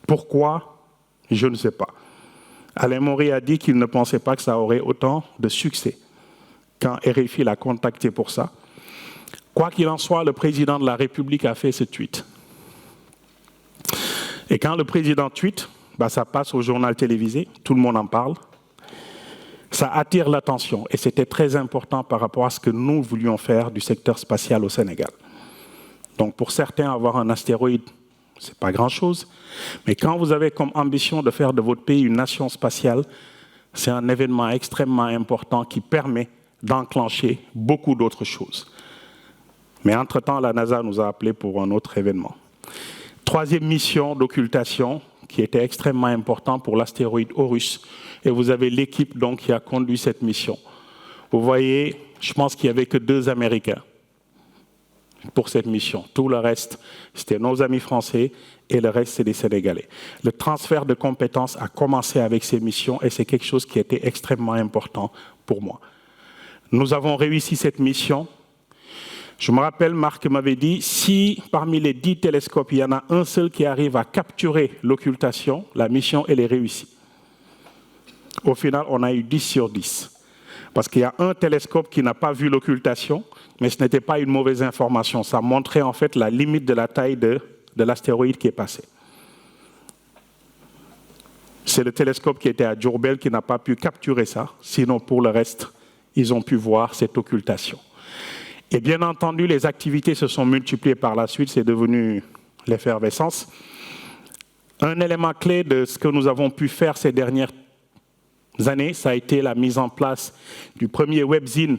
Speaker 1: Pourquoi ? Je ne sais pas. Alain Maury a dit qu'il ne pensait pas que ça aurait autant de succès quand RFI l'a contacté pour ça. Quoi qu'il en soit, le président de la République a fait ce tweet. Et quand le président tweet, ça passe au journal télévisé, tout le monde en parle. Ça attire l'attention et c'était très important par rapport à ce que nous voulions faire du secteur spatial au Sénégal. Donc pour certains, avoir un astéroïde, ce n'est pas grand-chose. Mais quand vous avez comme ambition de faire de votre pays une nation spatiale, c'est un événement extrêmement important qui permet d'enclencher beaucoup d'autres choses. Mais entre-temps, la NASA nous a appelés pour un autre événement. Troisième mission d'occultation qui était extrêmement importante pour l'astéroïde Horus. Et vous avez l'équipe donc qui a conduit cette mission. Vous voyez, je pense qu'il n'y avait que 2 Américains pour cette mission. Tout le reste, c'était nos amis français et le reste, c'est des Sénégalais. Le transfert de compétences a commencé avec ces missions et c'est quelque chose qui était extrêmement important pour moi. Nous avons réussi cette mission. Je me rappelle, Marc m'avait dit, si parmi les 10 télescopes, il y en a un seul qui arrive à capturer l'occultation, la mission, elle est réussie. Au final, on a eu 10 sur 10. Parce qu'il y a un télescope qui n'a pas vu l'occultation, mais ce n'était pas une mauvaise information. Ça montrait en fait la limite de la taille de l'astéroïde qui est passé. C'est le télescope qui était à Diourbel qui n'a pas pu capturer ça. Sinon, pour le reste, ils ont pu voir cette occultation. Et bien entendu, les activités se sont multipliées par la suite. C'est devenu l'effervescence. Un élément clé de ce que nous avons pu faire ces dernières années, ça a été la mise en place du premier webzine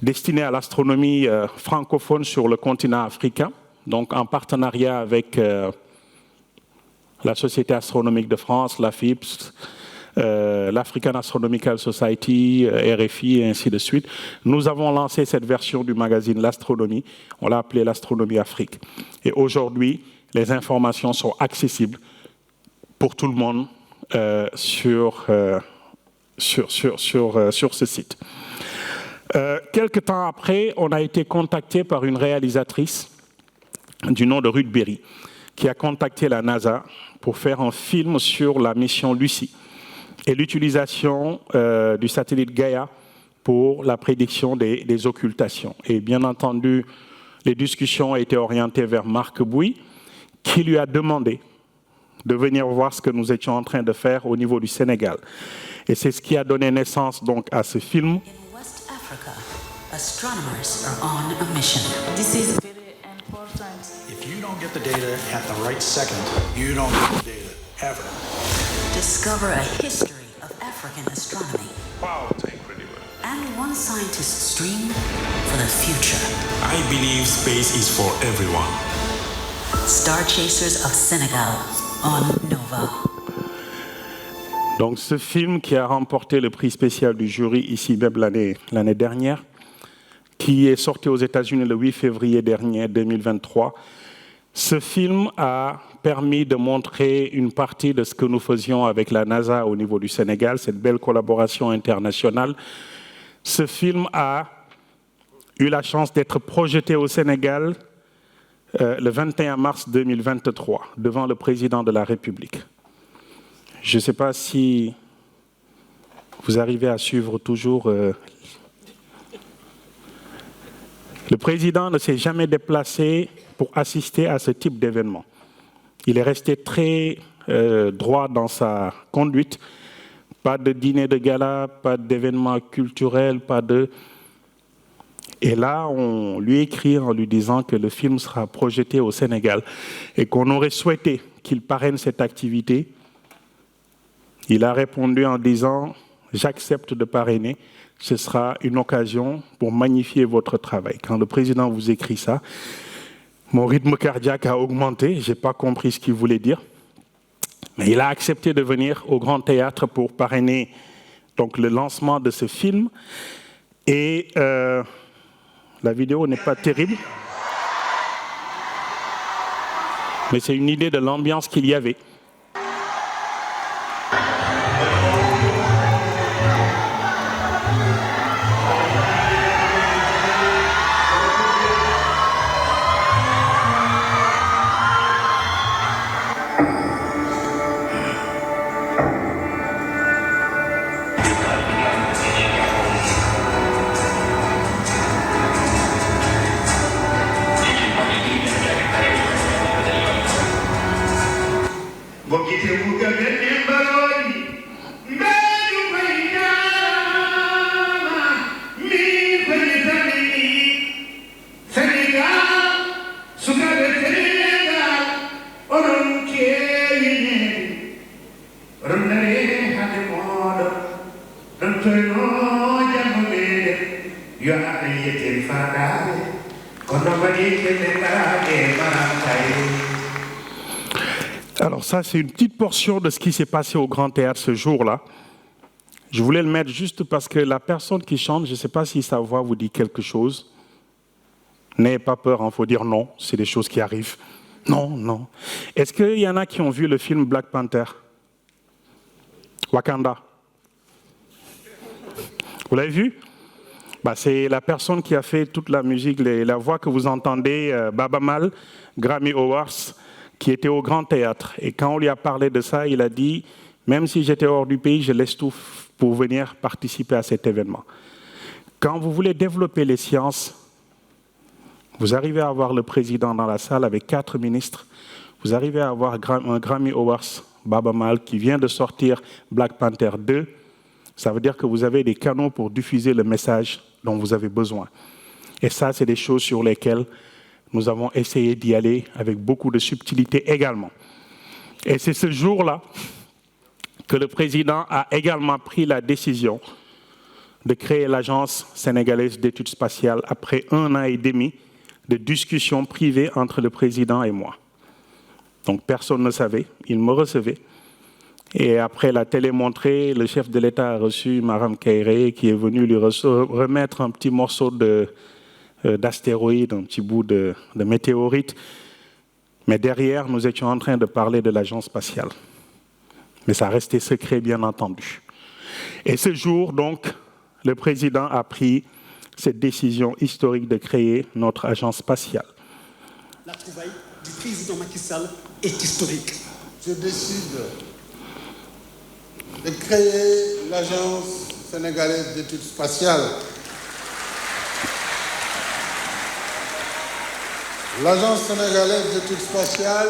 Speaker 1: destiné à l'astronomie francophone sur le continent africain, donc en partenariat avec la Société astronomique de France, l'AFIPS, l'African Astronomical Society, RFI, et ainsi de suite. Nous avons lancé cette version du magazine L'Astronomie, on l'a appelé l'Astronomie Afrique. Et aujourd'hui, les informations sont accessibles pour tout le monde sur ce site. Quelque temps après, on a été contacté par une réalisatrice du nom de Ruth Berry, qui a contacté la NASA pour faire un film sur la mission Lucie et l'utilisation du satellite Gaia pour la prédiction des occultations. Et bien entendu, les discussions ont été orientées vers Marc Bouy, qui lui a demandé de venir voir ce que nous étions en train de faire au niveau du Sénégal. Et c'est ce qui a donné naissance donc à ce film.
Speaker 2: In West Africa, astronomers are on a mission.
Speaker 3: This is very important.
Speaker 4: If you don't get the data at the right second, you don't get the data ever.
Speaker 2: Discover a history of African astronomy.
Speaker 5: Wow, it's incredible.
Speaker 2: And one scientist's dream for the future.
Speaker 5: I believe space is for everyone.
Speaker 2: Star Chasers of Senegal on Nova.
Speaker 1: Donc ce film qui a remporté le prix spécial du jury ici même l'année dernière, qui est sorti aux États-Unis le 8 février dernier, 2023, ce film a permis de montrer une partie de ce que nous faisions avec la NASA au niveau du Sénégal, cette belle collaboration internationale. Ce film a eu la chance d'être projeté au Sénégal le 21 mars 2023, devant le président de la République. Je ne sais pas si vous arrivez à suivre toujours. Le président ne s'est jamais déplacé pour assister à ce type d'événement. Il est resté très droit dans sa conduite. Pas de dîner de gala, pas d'événement culturel, pas de... Et là, on lui écrit en lui disant que le film sera projeté au Sénégal et qu'on aurait souhaité qu'il parraine cette activité. Il a répondu en disant « J'accepte de parrainer, ce sera une occasion pour magnifier votre travail ». Quand le président vous écrit ça, mon rythme cardiaque a augmenté, je n'ai pas compris ce qu'il voulait dire. Mais il a accepté de venir au Grand Théâtre pour parrainer donc, le lancement de ce film. Et la vidéo n'est pas terrible, mais c'est une idée de l'ambiance qu'il y avait. Alors ça, c'est une petite portion de ce qui s'est passé au Grand Théâtre ce jour-là. Je voulais le mettre juste parce que la personne qui chante, je ne sais pas si sa voix vous dit quelque chose. N'ayez pas peur, il faut dire non, c'est des choses qui arrivent. Non, non. Est-ce qu'il y en a qui ont vu le film Black Panther? Wakanda? Vous l'avez vu? C'est la personne qui a fait toute la musique, la voix que vous entendez, Baba Mal, Grammy Awards, qui était au Grand Théâtre. Et quand on lui a parlé de ça, il a dit, même si j'étais hors du pays, je laisse tout pour venir participer à cet événement. Quand vous voulez développer les sciences, vous arrivez à avoir le président dans la salle avec 4 ministres, vous arrivez à avoir un Grammy Awards, Baba Mal, qui vient de sortir Black Panther 2, ça veut dire que vous avez des canaux pour diffuser le message dont vous avez besoin. Et ça, c'est des choses sur lesquelles nous avons essayé d'y aller avec beaucoup de subtilité également. Et c'est ce jour-là que le président a également pris la décision de créer l'Agence sénégalaise d'études spatiales après 1 an et demi de discussions privées entre le président et moi. Donc personne ne savait, il me recevait. Et après la télé montrée, le chef de l'État a reçu Maram Kairé qui est venu lui remettre un petit morceau d'astéroïde, un petit bout de météorite. Mais derrière, nous étions en train de parler de l'agence spatiale. Mais ça restait secret, bien entendu. Et ce jour, donc, le président a pris cette décision historique de créer notre agence spatiale.
Speaker 6: La trouvaille du président Macky Sall est historique.
Speaker 7: Je décide de créer l'Agence sénégalaise d'études spatiales. L'Agence sénégalaise d'études spatiales,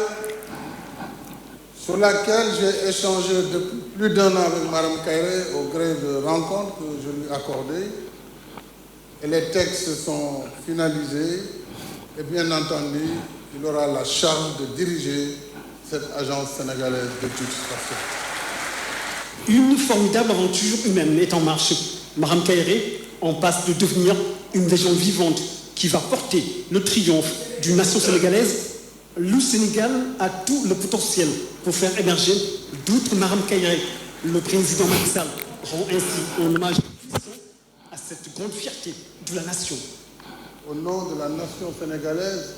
Speaker 7: sur laquelle j'ai échangé depuis plus d'1 an avec Mme Kairé au gré de rencontres que je lui ai accordées. Et les textes sont finalisés. Et bien entendu, il aura la charge de diriger cette Agence sénégalaise d'études spatiales.
Speaker 6: Une formidable aventure humaine est en marche. Mme Kairé en passe de devenir une légende vivante qui va porter le triomphe d'une nation sénégalaise. Le Sénégal a tout le potentiel pour faire émerger d'autres Mme Kairé. Le président Macky Sall rend ainsi un hommage puissant à cette grande fierté de la nation.
Speaker 7: Au nom de la nation sénégalaise,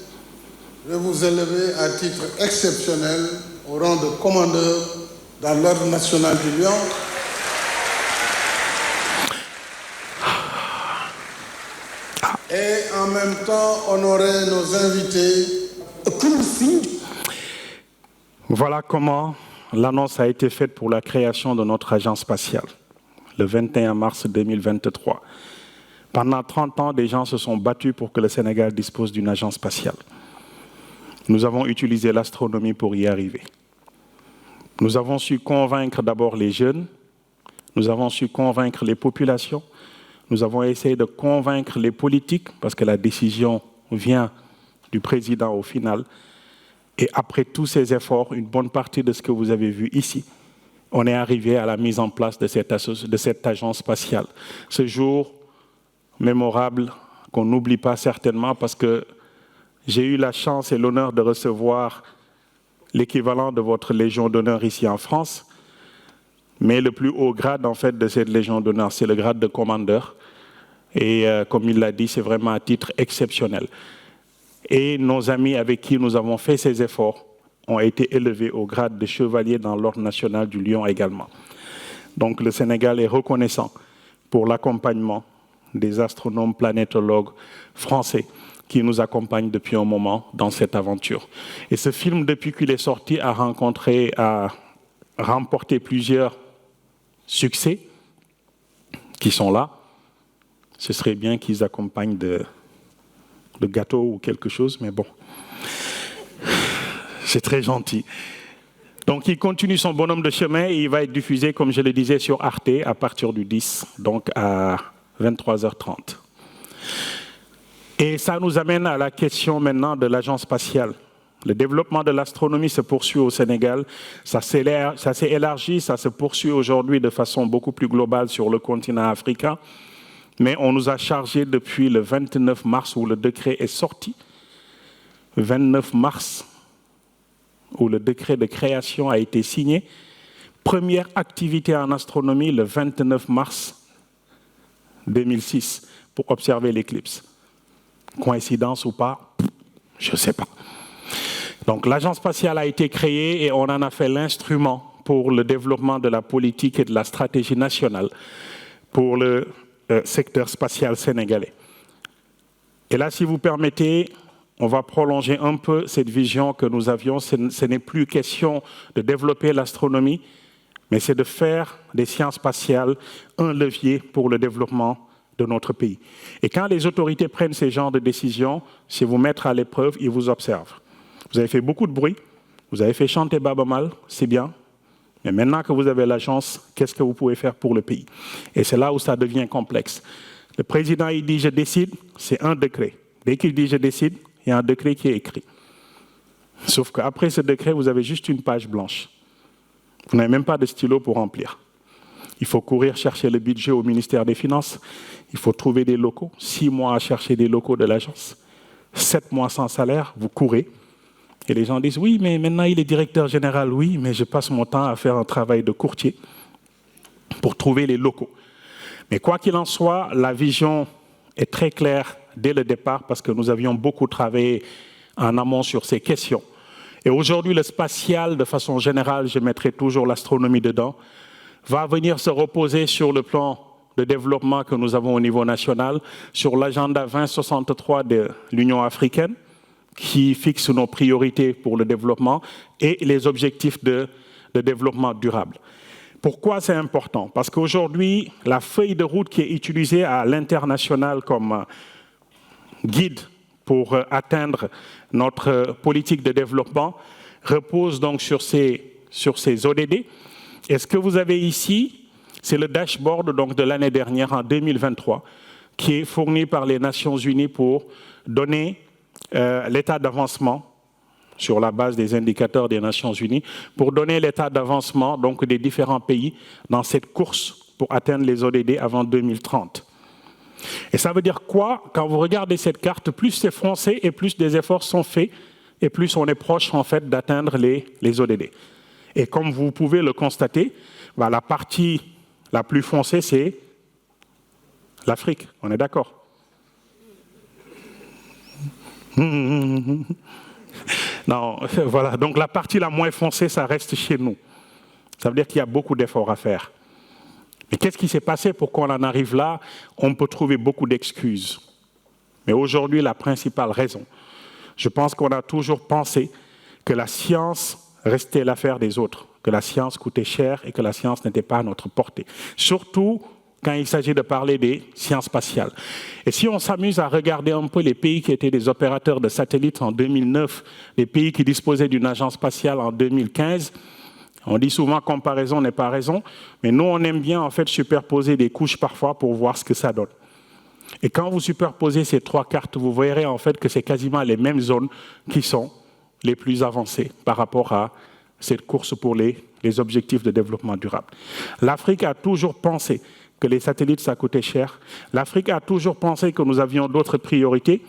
Speaker 7: je vais vous élever à titre exceptionnel au rang de commandeur dans l'ordre national du Lion. Et en même temps honorer nos invités.
Speaker 1: Voilà comment l'annonce a été faite pour la création de notre agence spatiale, le 21 mars 2023. Pendant 30 ans, des gens se sont battus pour que le Sénégal dispose d'une agence spatiale. Nous avons utilisé l'astronomie pour y arriver. Nous avons su convaincre d'abord les jeunes, nous avons su convaincre les populations, nous avons essayé de convaincre les politiques, parce que la décision vient du président au final. Et après tous ces efforts, une bonne partie de ce que vous avez vu ici, on est arrivé à la mise en place de cette agence spatiale. Ce jour mémorable qu'on n'oublie pas certainement, parce que j'ai eu la chance et l'honneur de recevoir l'équivalent de votre Légion d'honneur ici en France, mais le plus haut grade en fait de cette Légion d'honneur, c'est le grade de commandeur. Et comme il l'a dit, c'est vraiment à titre exceptionnel. Et nos amis avec qui nous avons fait ces efforts ont été élevés au grade de chevalier dans l'Ordre national du Lion également. Donc le Sénégal est reconnaissant pour l'accompagnement des astronomes planétologues français qui nous accompagnent depuis un moment dans cette aventure. Et ce film, depuis qu'il est sorti, a remporté plusieurs succès qui sont là. Ce serait bien qu'ils accompagnent de gâteaux ou quelque chose, mais bon, c'est très gentil. Donc il continue son bonhomme de chemin et il va être diffusé, comme je le disais, sur Arte à partir du 10, donc à 23h30. Et ça nous amène à la question maintenant de l'agence spatiale. Le développement de l'astronomie se poursuit au Sénégal, ça s'est élargi, ça se poursuit aujourd'hui de façon beaucoup plus globale sur le continent africain, mais on nous a chargé depuis le 29 mars où le décret est sorti, 29 mars où le décret de création a été signé, première activité en astronomie le 29 mars 2006 pour observer l'éclipse. Coïncidence ou pas, je ne sais pas. Donc l'agence spatiale a été créée et on en a fait l'instrument pour le développement de la politique et de la stratégie nationale pour le secteur spatial sénégalais. Et là, si vous permettez, on va prolonger un peu cette vision que nous avions. Ce n'est plus question de développer l'astronomie, mais c'est de faire des sciences spatiales un levier pour le développement de notre pays. Et quand les autorités prennent ce genre de décisions, c'est vous mettre à l'épreuve, ils vous observent. Vous avez fait beaucoup de bruit, vous avez fait chanter Baba Mal, c'est bien, mais maintenant que vous avez l'agence, qu'est-ce que vous pouvez faire pour le pays? Et c'est là où ça devient complexe. Le président, il dit « je décide », c'est un décret. Dès qu'il dit « je décide », il y a un décret qui est écrit. Sauf qu'après ce décret, vous avez juste une page blanche. Vous n'avez même pas de stylo pour remplir. Il faut courir chercher le budget au ministère des Finances. Il faut trouver des locaux. 6 mois à chercher des locaux de l'agence. 7 mois sans salaire, vous courez. Et les gens disent, oui, mais maintenant il est directeur général. Oui, mais je passe mon temps à faire un travail de courtier pour trouver les locaux. Mais quoi qu'il en soit, la vision est très claire dès le départ parce que nous avions beaucoup travaillé en amont sur ces questions. Et aujourd'hui, le spatial, de façon générale, je mettrai toujours l'astronomie dedans, va venir se reposer sur le plan de développement que nous avons au niveau national, sur l'agenda 2063 de l'Union africaine, qui fixe nos priorités pour le développement et les objectifs de développement durable. Pourquoi c'est important? Parce qu'aujourd'hui, la feuille de route qui est utilisée à l'international comme guide pour atteindre notre politique de développement repose donc sur ces ODD. Et ce que vous avez ici, c'est le dashboard donc, de l'année dernière, en 2023, qui est fourni par les Nations Unies pour donner l'état d'avancement sur la base des indicateurs des Nations Unies, pour donner l'état d'avancement donc, des différents pays dans cette course pour atteindre les ODD avant 2030. Et ça veut dire quoi? Quand vous regardez cette carte, plus c'est foncé et plus des efforts sont faits et plus on est proche en fait d'atteindre les ODD. Et comme vous pouvez le constater, la partie la plus foncée, c'est l'Afrique. On est d'accord? Non, voilà. Donc la partie la moins foncée, ça reste chez nous. Ça veut dire qu'il y a beaucoup d'efforts à faire. Mais qu'est-ce qui s'est passé pour qu'on en arrive là? On peut trouver beaucoup d'excuses. Mais aujourd'hui, la principale raison, je pense qu'on a toujours pensé que la science restait l'affaire des autres. que la science coûtait cher et que la science n'était pas à notre portée. Surtout quand il s'agit de parler des sciences spatiales. Et si on s'amuse à regarder un peu les pays qui étaient des opérateurs de satellites en 2009, les pays qui disposaient d'une agence spatiale en 2015, on dit souvent comparaison n'est pas raison, mais nous on aime bien en fait superposer des couches parfois pour voir ce que ça donne. Et quand vous superposez ces trois cartes, vous verrez en fait que c'est quasiment les mêmes zones qui sont les plus avancées par rapport à cette course pour les objectifs de développement durable. L'Afrique a toujours pensé que les satellites, ça coûtait cher. L'Afrique a toujours pensé que nous avions d'autres priorités.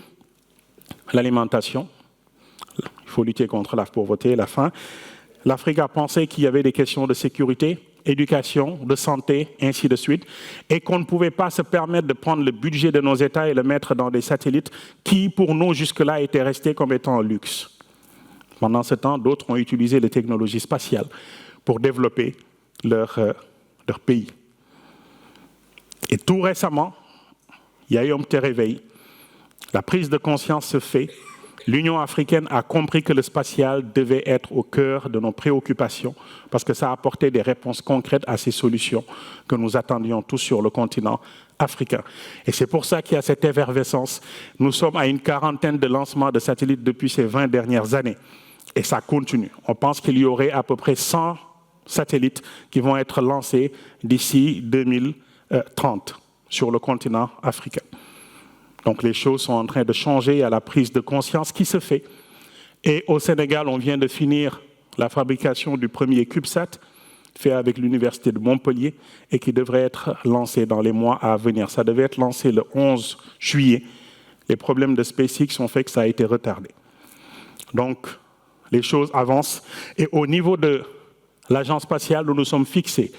Speaker 1: L'alimentation, il faut lutter contre la pauvreté et la faim. L'Afrique a pensé qu'il y avait des questions de sécurité, éducation, de santé, ainsi de suite, et qu'on ne pouvait pas se permettre de prendre le budget de nos États et le mettre dans des satellites qui, pour nous, jusque-là, étaient restés comme étant un luxe. Pendant ce temps, d'autres ont utilisé les technologies spatiales pour développer leur pays. Et tout récemment, il y a eu un petit réveil. La prise de conscience se fait. L'Union africaine a compris que le spatial devait être au cœur de nos préoccupations parce que ça apportait des réponses concrètes à ces solutions que nous attendions tous sur le continent africain. Et c'est pour ça qu'il y a cette effervescence. Nous sommes à une quarantaine de lancements de satellites depuis ces 20 dernières années. Et ça continue. On pense qu'il y aurait à peu près 100 satellites qui vont être lancés d'ici 2030 sur le continent africain. Donc les choses sont en train de changer à la prise de conscience qui se fait. Et au Sénégal, on vient de finir la fabrication du premier CubeSat, fait avec l'Université de Montpellier, et qui devrait être lancé dans les mois à venir. Ça devait être lancé le 11 juillet. Les problèmes de SpaceX ont fait que ça a été retardé. Donc, les choses avancent. Et au niveau de l'agence spatiale, nous nous sommes fixés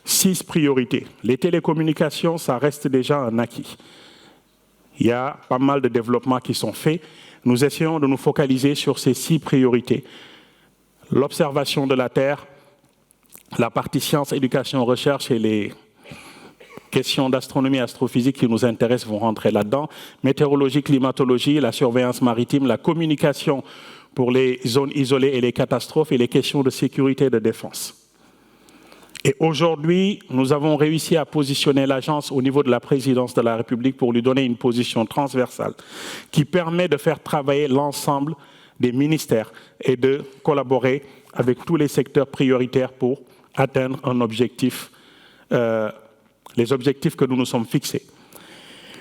Speaker 1: 6 priorités. Les télécommunications, ça reste déjà un acquis. Il y a pas mal de développements qui sont faits. Nous essayons de nous focaliser sur ces 6 priorités. L'observation de la Terre, la partie sciences, éducation, recherche et les questions d'astronomie et astrophysique qui nous intéressent vont rentrer là-dedans. Météorologie, climatologie, la surveillance maritime, la communication pour les zones isolées et les catastrophes et les questions de sécurité et de défense. Et aujourd'hui, nous avons réussi à positionner l'agence au niveau de la présidence de la République pour lui donner une position transversale qui permet de faire travailler l'ensemble des ministères et de collaborer avec tous les secteurs prioritaires pour atteindre un objectif, les objectifs que nous nous sommes fixés.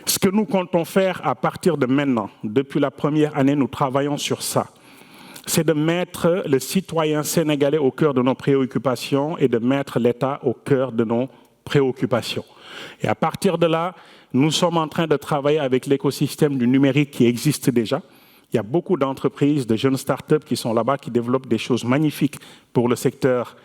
Speaker 1: Ce que nous comptons faire à partir de maintenant, depuis la première année, nous travaillons sur ça. C'est de mettre le citoyen sénégalais au cœur de nos préoccupations et de mettre l'État au cœur de nos préoccupations. Et à partir de là, nous sommes en train de travailler avec l'écosystème du numérique qui existe déjà. Il y a beaucoup d'entreprises, de jeunes startups qui sont là-bas, qui développent des choses magnifiques pour le secteur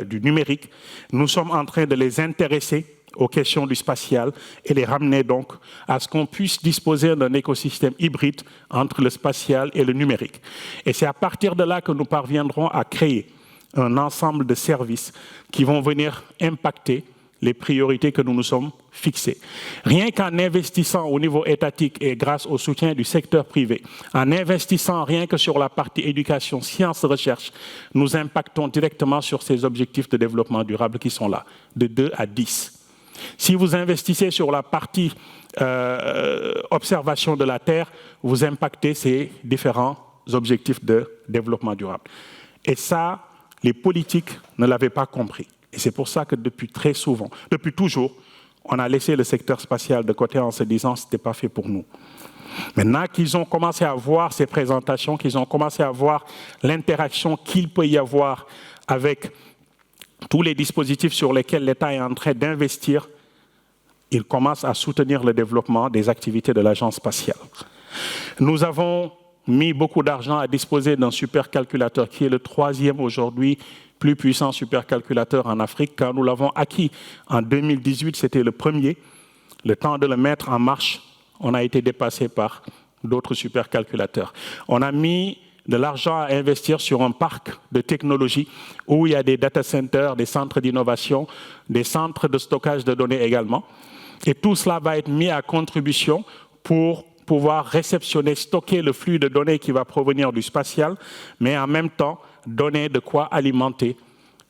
Speaker 1: du numérique. Nous sommes en train de les intéresser aux questions du spatial et les ramener donc à ce qu'on puisse disposer d'un écosystème hybride entre le spatial et le numérique. Et c'est à partir de là que nous parviendrons à créer un ensemble de services qui vont venir impacter les priorités que nous nous sommes fixées. Rien qu'en investissant au niveau étatique et grâce au soutien du secteur privé, en investissant rien que sur la partie éducation, sciences, recherche, nous impactons directement sur ces objectifs de développement durable qui sont là, de 2 à 10. Si vous investissez sur la partie observation de la Terre, vous impactez ces différents objectifs de développement durable. Et ça, les politiques ne l'avaient pas compris. Et c'est pour ça que depuis toujours, on a laissé le secteur spatial de côté en se disant que ce n'était pas fait pour nous. Maintenant qu'ils ont commencé à voir ces présentations, qu'ils ont commencé à voir l'interaction qu'il peut y avoir avec tous les dispositifs sur lesquels l'État est en train d'investir, il commence à soutenir le développement des activités de l'agence spatiale. Nous avons mis beaucoup d'argent à disposer d'un supercalculateur qui est le 3e aujourd'hui plus puissant supercalculateur en Afrique. Quand nous l'avons acquis en 2018, c'était le premier. Le temps de le mettre en marche, on a été dépassé par d'autres supercalculateurs. On a mis de l'argent à investir sur un parc de technologie où il y a des data centers, des centres d'innovation, des centres de stockage de données également. Et tout cela va être mis à contribution pour pouvoir réceptionner, stocker le flux de données qui va provenir du spatial, mais en même temps donner de quoi alimenter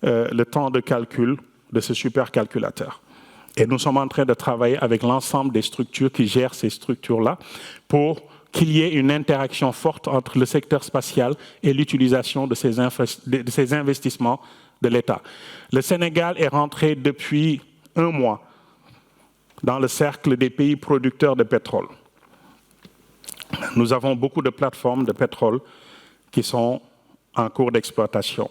Speaker 1: le temps de calcul de ce supercalculateur. Et nous sommes en train de travailler avec l'ensemble des structures qui gèrent ces structures-là pour qu'il y ait une interaction forte entre le secteur spatial et l'utilisation de ces investissements de l'État. Le Sénégal est rentré depuis 1 mois dans le cercle des pays producteurs de pétrole. Nous avons beaucoup de plateformes de pétrole qui sont en cours d'exploitation.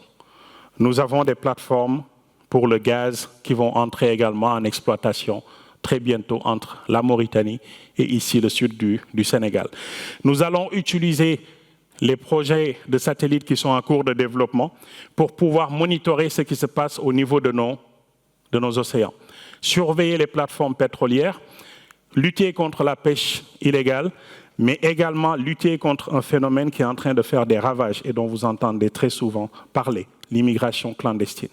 Speaker 1: Nous avons des plateformes pour le gaz qui vont entrer également en exploitation très bientôt entre la Mauritanie et ici le sud du Sénégal. Nous allons utiliser les projets de satellites qui sont en cours de développement pour pouvoir monitorer ce qui se passe au niveau de nos océans. Surveiller les plateformes pétrolières, lutter contre la pêche illégale, mais également lutter contre un phénomène qui est en train de faire des ravages et dont vous entendez très souvent parler, l'immigration clandestine.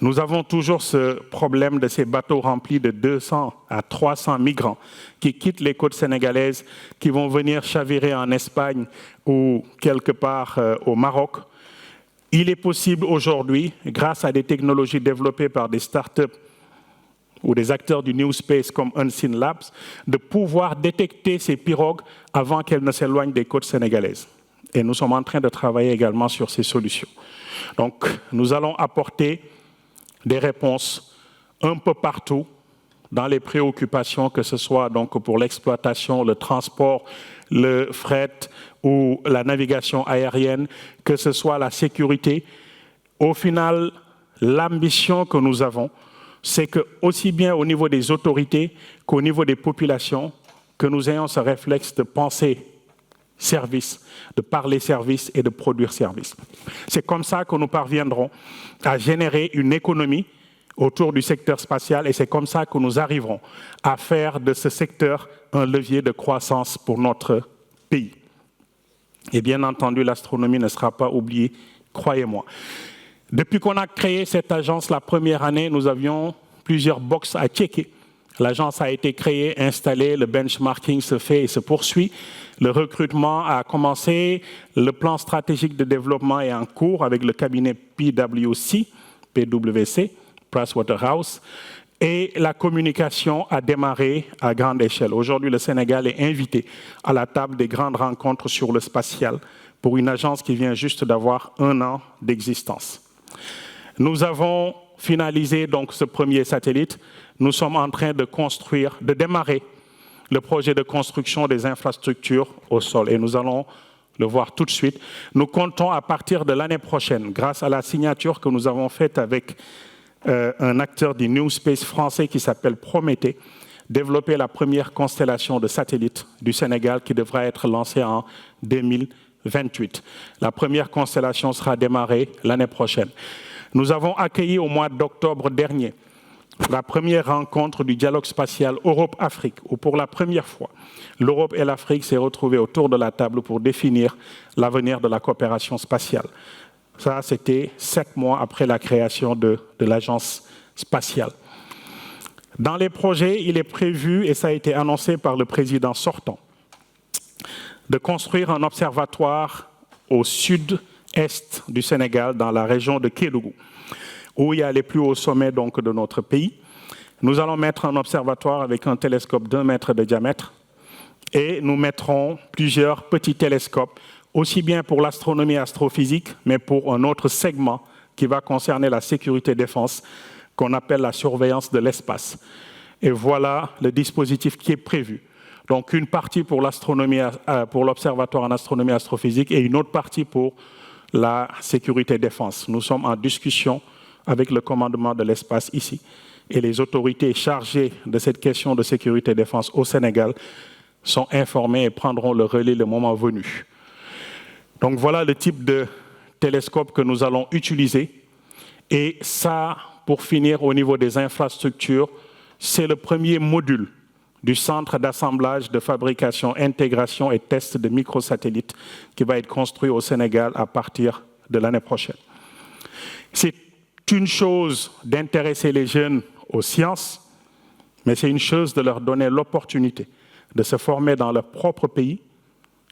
Speaker 1: Nous avons toujours ce problème de ces bateaux remplis de 200 à 300 migrants qui quittent les côtes sénégalaises, qui vont venir chavirer en Espagne ou quelque part au Maroc. Il est possible aujourd'hui, grâce à des technologies développées par des startups ou des acteurs du New Space comme Unseen Labs, de pouvoir détecter ces pirogues avant qu'elles ne s'éloignent des côtes sénégalaises. Et nous sommes en train de travailler également sur ces solutions. Donc, nous allons apporter des réponses un peu partout dans les préoccupations, que ce soit donc pour l'exploitation, le transport, le fret ou la navigation aérienne, que ce soit la sécurité. Au final, l'ambition que nous avons, c'est que aussi bien au niveau des autorités qu'au niveau des populations, que nous ayons ce réflexe de penser service, de parler service et de produire service. C'est comme ça que nous parviendrons à générer une économie autour du secteur spatial et c'est comme ça que nous arriverons à faire de ce secteur un levier de croissance pour notre pays. Et bien entendu, l'astronomie ne sera pas oubliée, croyez-moi. Depuis qu'on a créé cette agence la première année, nous avions plusieurs boxes à checker. L'agence a été créée, installée, le benchmarking se fait et se poursuit. Le recrutement a commencé, le plan stratégique de développement est en cours avec le cabinet PwC, Pricewaterhouse, et la communication a démarré à grande échelle. Aujourd'hui, le Sénégal est invité à la table des grandes rencontres sur le spatial pour une agence qui vient juste d'avoir 1 an d'existence. Nous avons finalisé donc ce premier satellite. Nous sommes en train de démarrer le projet de construction des infrastructures au sol et nous allons le voir tout de suite. Nous comptons à partir de l'année prochaine, grâce à la signature que nous avons faite avec un acteur du New Space français qui s'appelle Prométhée, développer la première constellation de satellites du Sénégal qui devra être lancée en 2028. La première constellation sera démarrée l'année prochaine. Nous avons accueilli au mois d'octobre dernier la première rencontre du dialogue spatial Europe-Afrique, où pour la première fois, l'Europe et l'Afrique s'est retrouvées autour de la table pour définir l'avenir de la coopération spatiale. Ça, c'était 7 mois après la création de l'agence spatiale. Dans les projets, il est prévu, et ça a été annoncé par le président sortant, de construire un observatoire au sud-est du Sénégal, dans la région de Kédougou, où il y a les plus hauts sommets donc, de notre pays. Nous allons mettre un observatoire avec un télescope d'1 mètre de diamètre et nous mettrons plusieurs petits télescopes, aussi bien pour l'astronomie et astrophysique, mais pour un autre segment qui va concerner la sécurité défense, qu'on appelle la surveillance de l'espace. Et voilà le dispositif qui est prévu. Donc une partie pour l'astronomie, pour l'observatoire en astronomie et astrophysique et une autre partie pour la sécurité défense. Nous sommes en discussion avec le commandement de l'espace ici. Et les autorités chargées de cette question de sécurité et défense au Sénégal sont informées et prendront le relais le moment venu. Donc voilà le type de télescope que nous allons utiliser. Et ça, pour finir, au niveau des infrastructures, c'est le premier module du centre d'assemblage, de fabrication, intégration et test de microsatellites qui va être construit au Sénégal à partir de l'année prochaine. C'est une chose d'intéresser les jeunes aux sciences, mais c'est une chose de leur donner l'opportunité de se former dans leur propre pays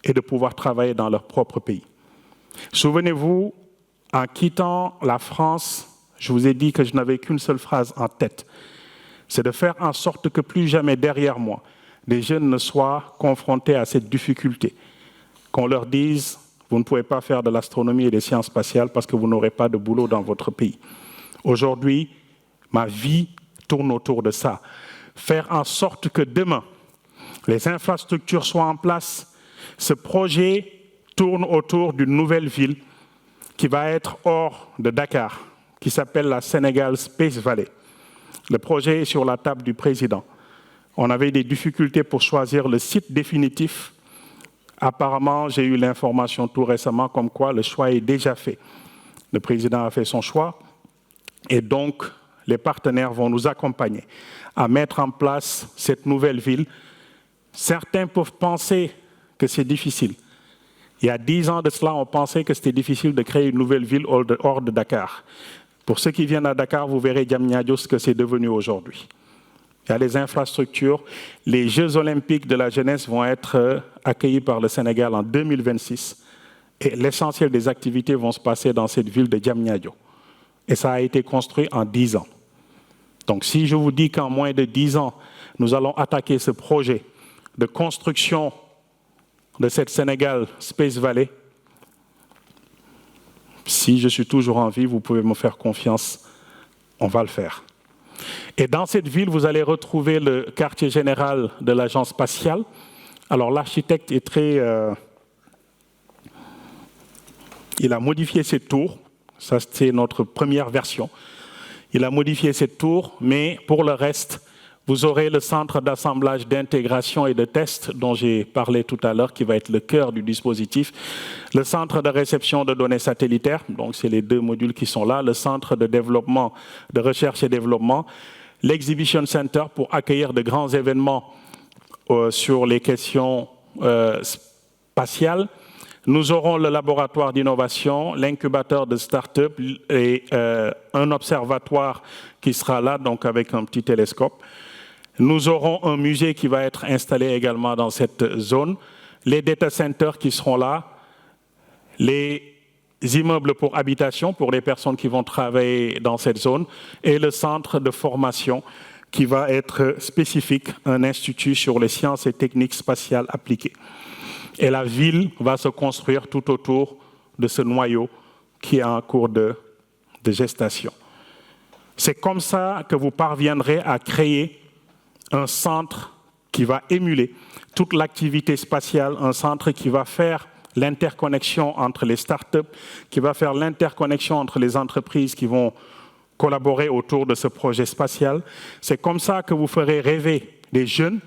Speaker 1: et de pouvoir travailler dans leur propre pays. Souvenez-vous, en quittant la France, je vous ai dit que je n'avais qu'une seule phrase en tête. C'est de faire en sorte que plus jamais derrière moi, des jeunes ne soient confrontés à cette difficulté. Qu'on leur dise, vous ne pouvez pas faire de l'astronomie et des sciences spatiales parce que vous n'aurez pas de boulot dans votre pays. Aujourd'hui, ma vie tourne autour de ça. Faire en sorte que demain, les infrastructures soient en place. Ce projet tourne autour d'une nouvelle ville qui va être hors de Dakar, qui s'appelle la Senegal Space Valley. Le projet est sur la table du président. On avait des difficultés pour choisir le site définitif. Apparemment, j'ai eu l'information tout récemment comme quoi le choix est déjà fait. Le président a fait son choix et donc les partenaires vont nous accompagner à mettre en place cette nouvelle ville. Certains peuvent penser que c'est difficile. Il y a 10 ans de cela, on pensait que c'était difficile de créer une nouvelle ville hors de Dakar. Pour ceux qui viennent à Dakar, vous verrez Diamniadio ce que c'est devenu aujourd'hui. Il y a les infrastructures. Les Jeux olympiques de la jeunesse vont être accueillis par le Sénégal en 2026. Et l'essentiel des activités vont se passer dans cette ville de Diamniadio. Et ça a été construit en 10 ans. Donc si je vous dis qu'en moins de 10 ans, nous allons attaquer ce projet de construction de cette Senegal Space Valley, si je suis toujours en vie, vous pouvez me faire confiance, on va le faire. Et dans cette ville, vous allez retrouver le quartier général de l'agence spatiale. Alors l'architecte est il a modifié cette tour, ça c'est notre première version. Il a modifié cette tour, mais pour le reste, vous aurez le centre d'assemblage, d'intégration et de test dont j'ai parlé tout à l'heure, qui va être le cœur du dispositif. Le centre de réception de données satellitaires, donc c'est les 2 modules qui sont là. Le centre de développement, de recherche et développement. L'Exhibition Center pour accueillir de grands événements sur les questions spatiales. Nous aurons le laboratoire d'innovation, l'incubateur de start-up et un observatoire qui sera là, donc avec un petit télescope. Nous aurons un musée qui va être installé également dans cette zone, les data centers qui seront là, les immeubles pour habitation pour les personnes qui vont travailler dans cette zone et le centre de formation qui va être spécifique, un institut sur les sciences et techniques spatiales appliquées. Et la ville va se construire tout autour de ce noyau qui est en cours de gestation. C'est comme ça que vous parviendrez à créer un centre qui va émuler toute l'activité spatiale, un centre qui va faire l'interconnexion entre les startups, qui va faire l'interconnexion entre les entreprises qui vont collaborer autour de ce projet spatial. C'est comme ça que vous ferez rêver les jeunes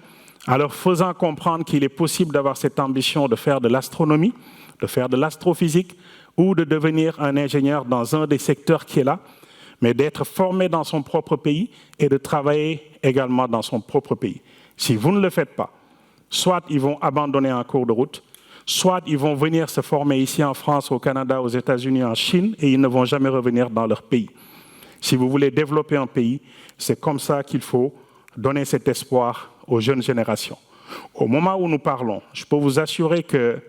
Speaker 1: en leur faisant comprendre qu'il est possible d'avoir cette ambition de faire de l'astronomie, de faire de l'astrophysique ou de devenir un ingénieur dans un des secteurs qui est là, mais d'être formé dans son propre pays et de travailler également dans son propre pays. Si vous ne le faites pas, soit ils vont abandonner en cours de route, soit ils vont venir se former ici en France, au Canada, aux États-Unis, en Chine, et ils ne vont jamais revenir dans leur pays. Si vous voulez développer un pays, c'est comme ça qu'il faut donner cet espoir aux jeunes générations. Au moment où nous parlons, je peux vous assurer que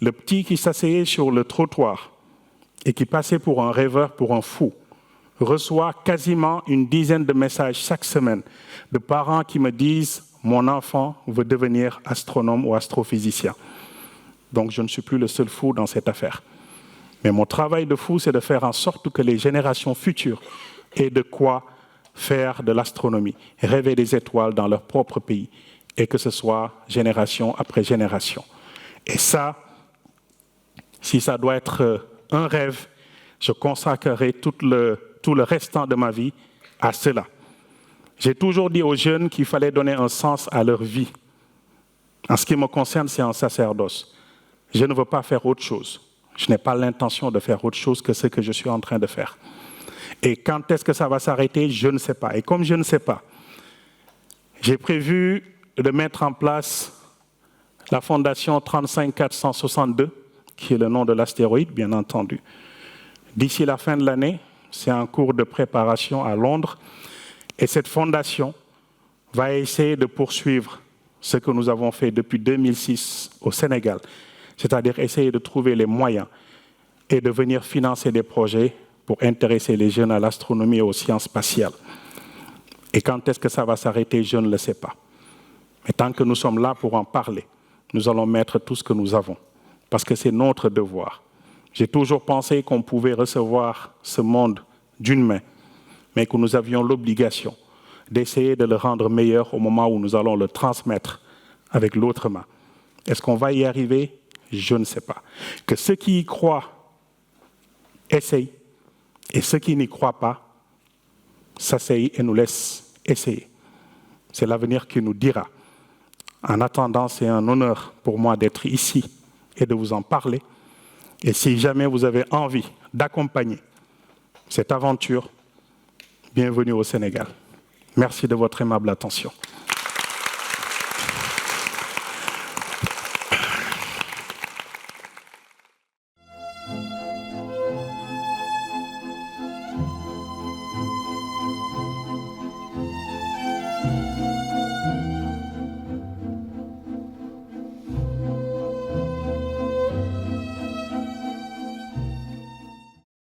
Speaker 1: le petit qui s'asseyait sur le trottoir et qui passait pour un rêveur, pour un fou, reçoit quasiment une dizaine de messages chaque semaine de parents qui me disent « Mon enfant veut devenir astronome ou astrophysicien ». Donc je ne suis plus le seul fou dans cette affaire. Mais mon travail de fou, c'est de faire en sorte que les générations futures aient de quoi faire de l'astronomie, rêver des étoiles dans leur propre pays, et que ce soit génération après génération. Et ça, si ça doit être un rêve, je consacrerai tout le restant de ma vie à cela. J'ai toujours dit aux jeunes qu'il fallait donner un sens à leur vie. En ce qui me concerne, c'est un sacerdoce. Je ne veux pas faire autre chose. Je n'ai pas l'intention de faire autre chose que ce que je suis en train de faire. Et quand est-ce que ça va s'arrêter, je ne sais pas. Et comme je ne sais pas, j'ai prévu de mettre en place la fondation 35462, qui est le nom de l'astéroïde, bien entendu. D'ici la fin de l'année, c'est en cours de préparation à Londres. Et cette fondation va essayer de poursuivre ce que nous avons fait depuis 2006 au Sénégal, c'est-à-dire essayer de trouver les moyens est de venir financer des projets pour intéresser les jeunes à l'astronomie et aux sciences spatiales. Et quand est-ce que ça va s'arrêter, je ne le sais pas. Mais tant que nous sommes là pour en parler, nous allons mettre tout ce que nous avons, parce que c'est notre devoir. J'ai toujours pensé qu'on pouvait recevoir ce monde d'une main, mais que nous avions l'obligation d'essayer de le rendre meilleur au moment où nous allons le transmettre avec l'autre main. Est-ce qu'on va y arriver? Je ne sais pas. Que ceux qui y croient essayent, et ceux qui n'y croient pas s'asseyent et nous laissent essayer. C'est l'avenir qui nous dira. En attendant, c'est un honneur pour moi d'être ici et de vous en parler. Et si jamais vous avez envie d'accompagner cette aventure, bienvenue au Sénégal. Merci de votre aimable attention.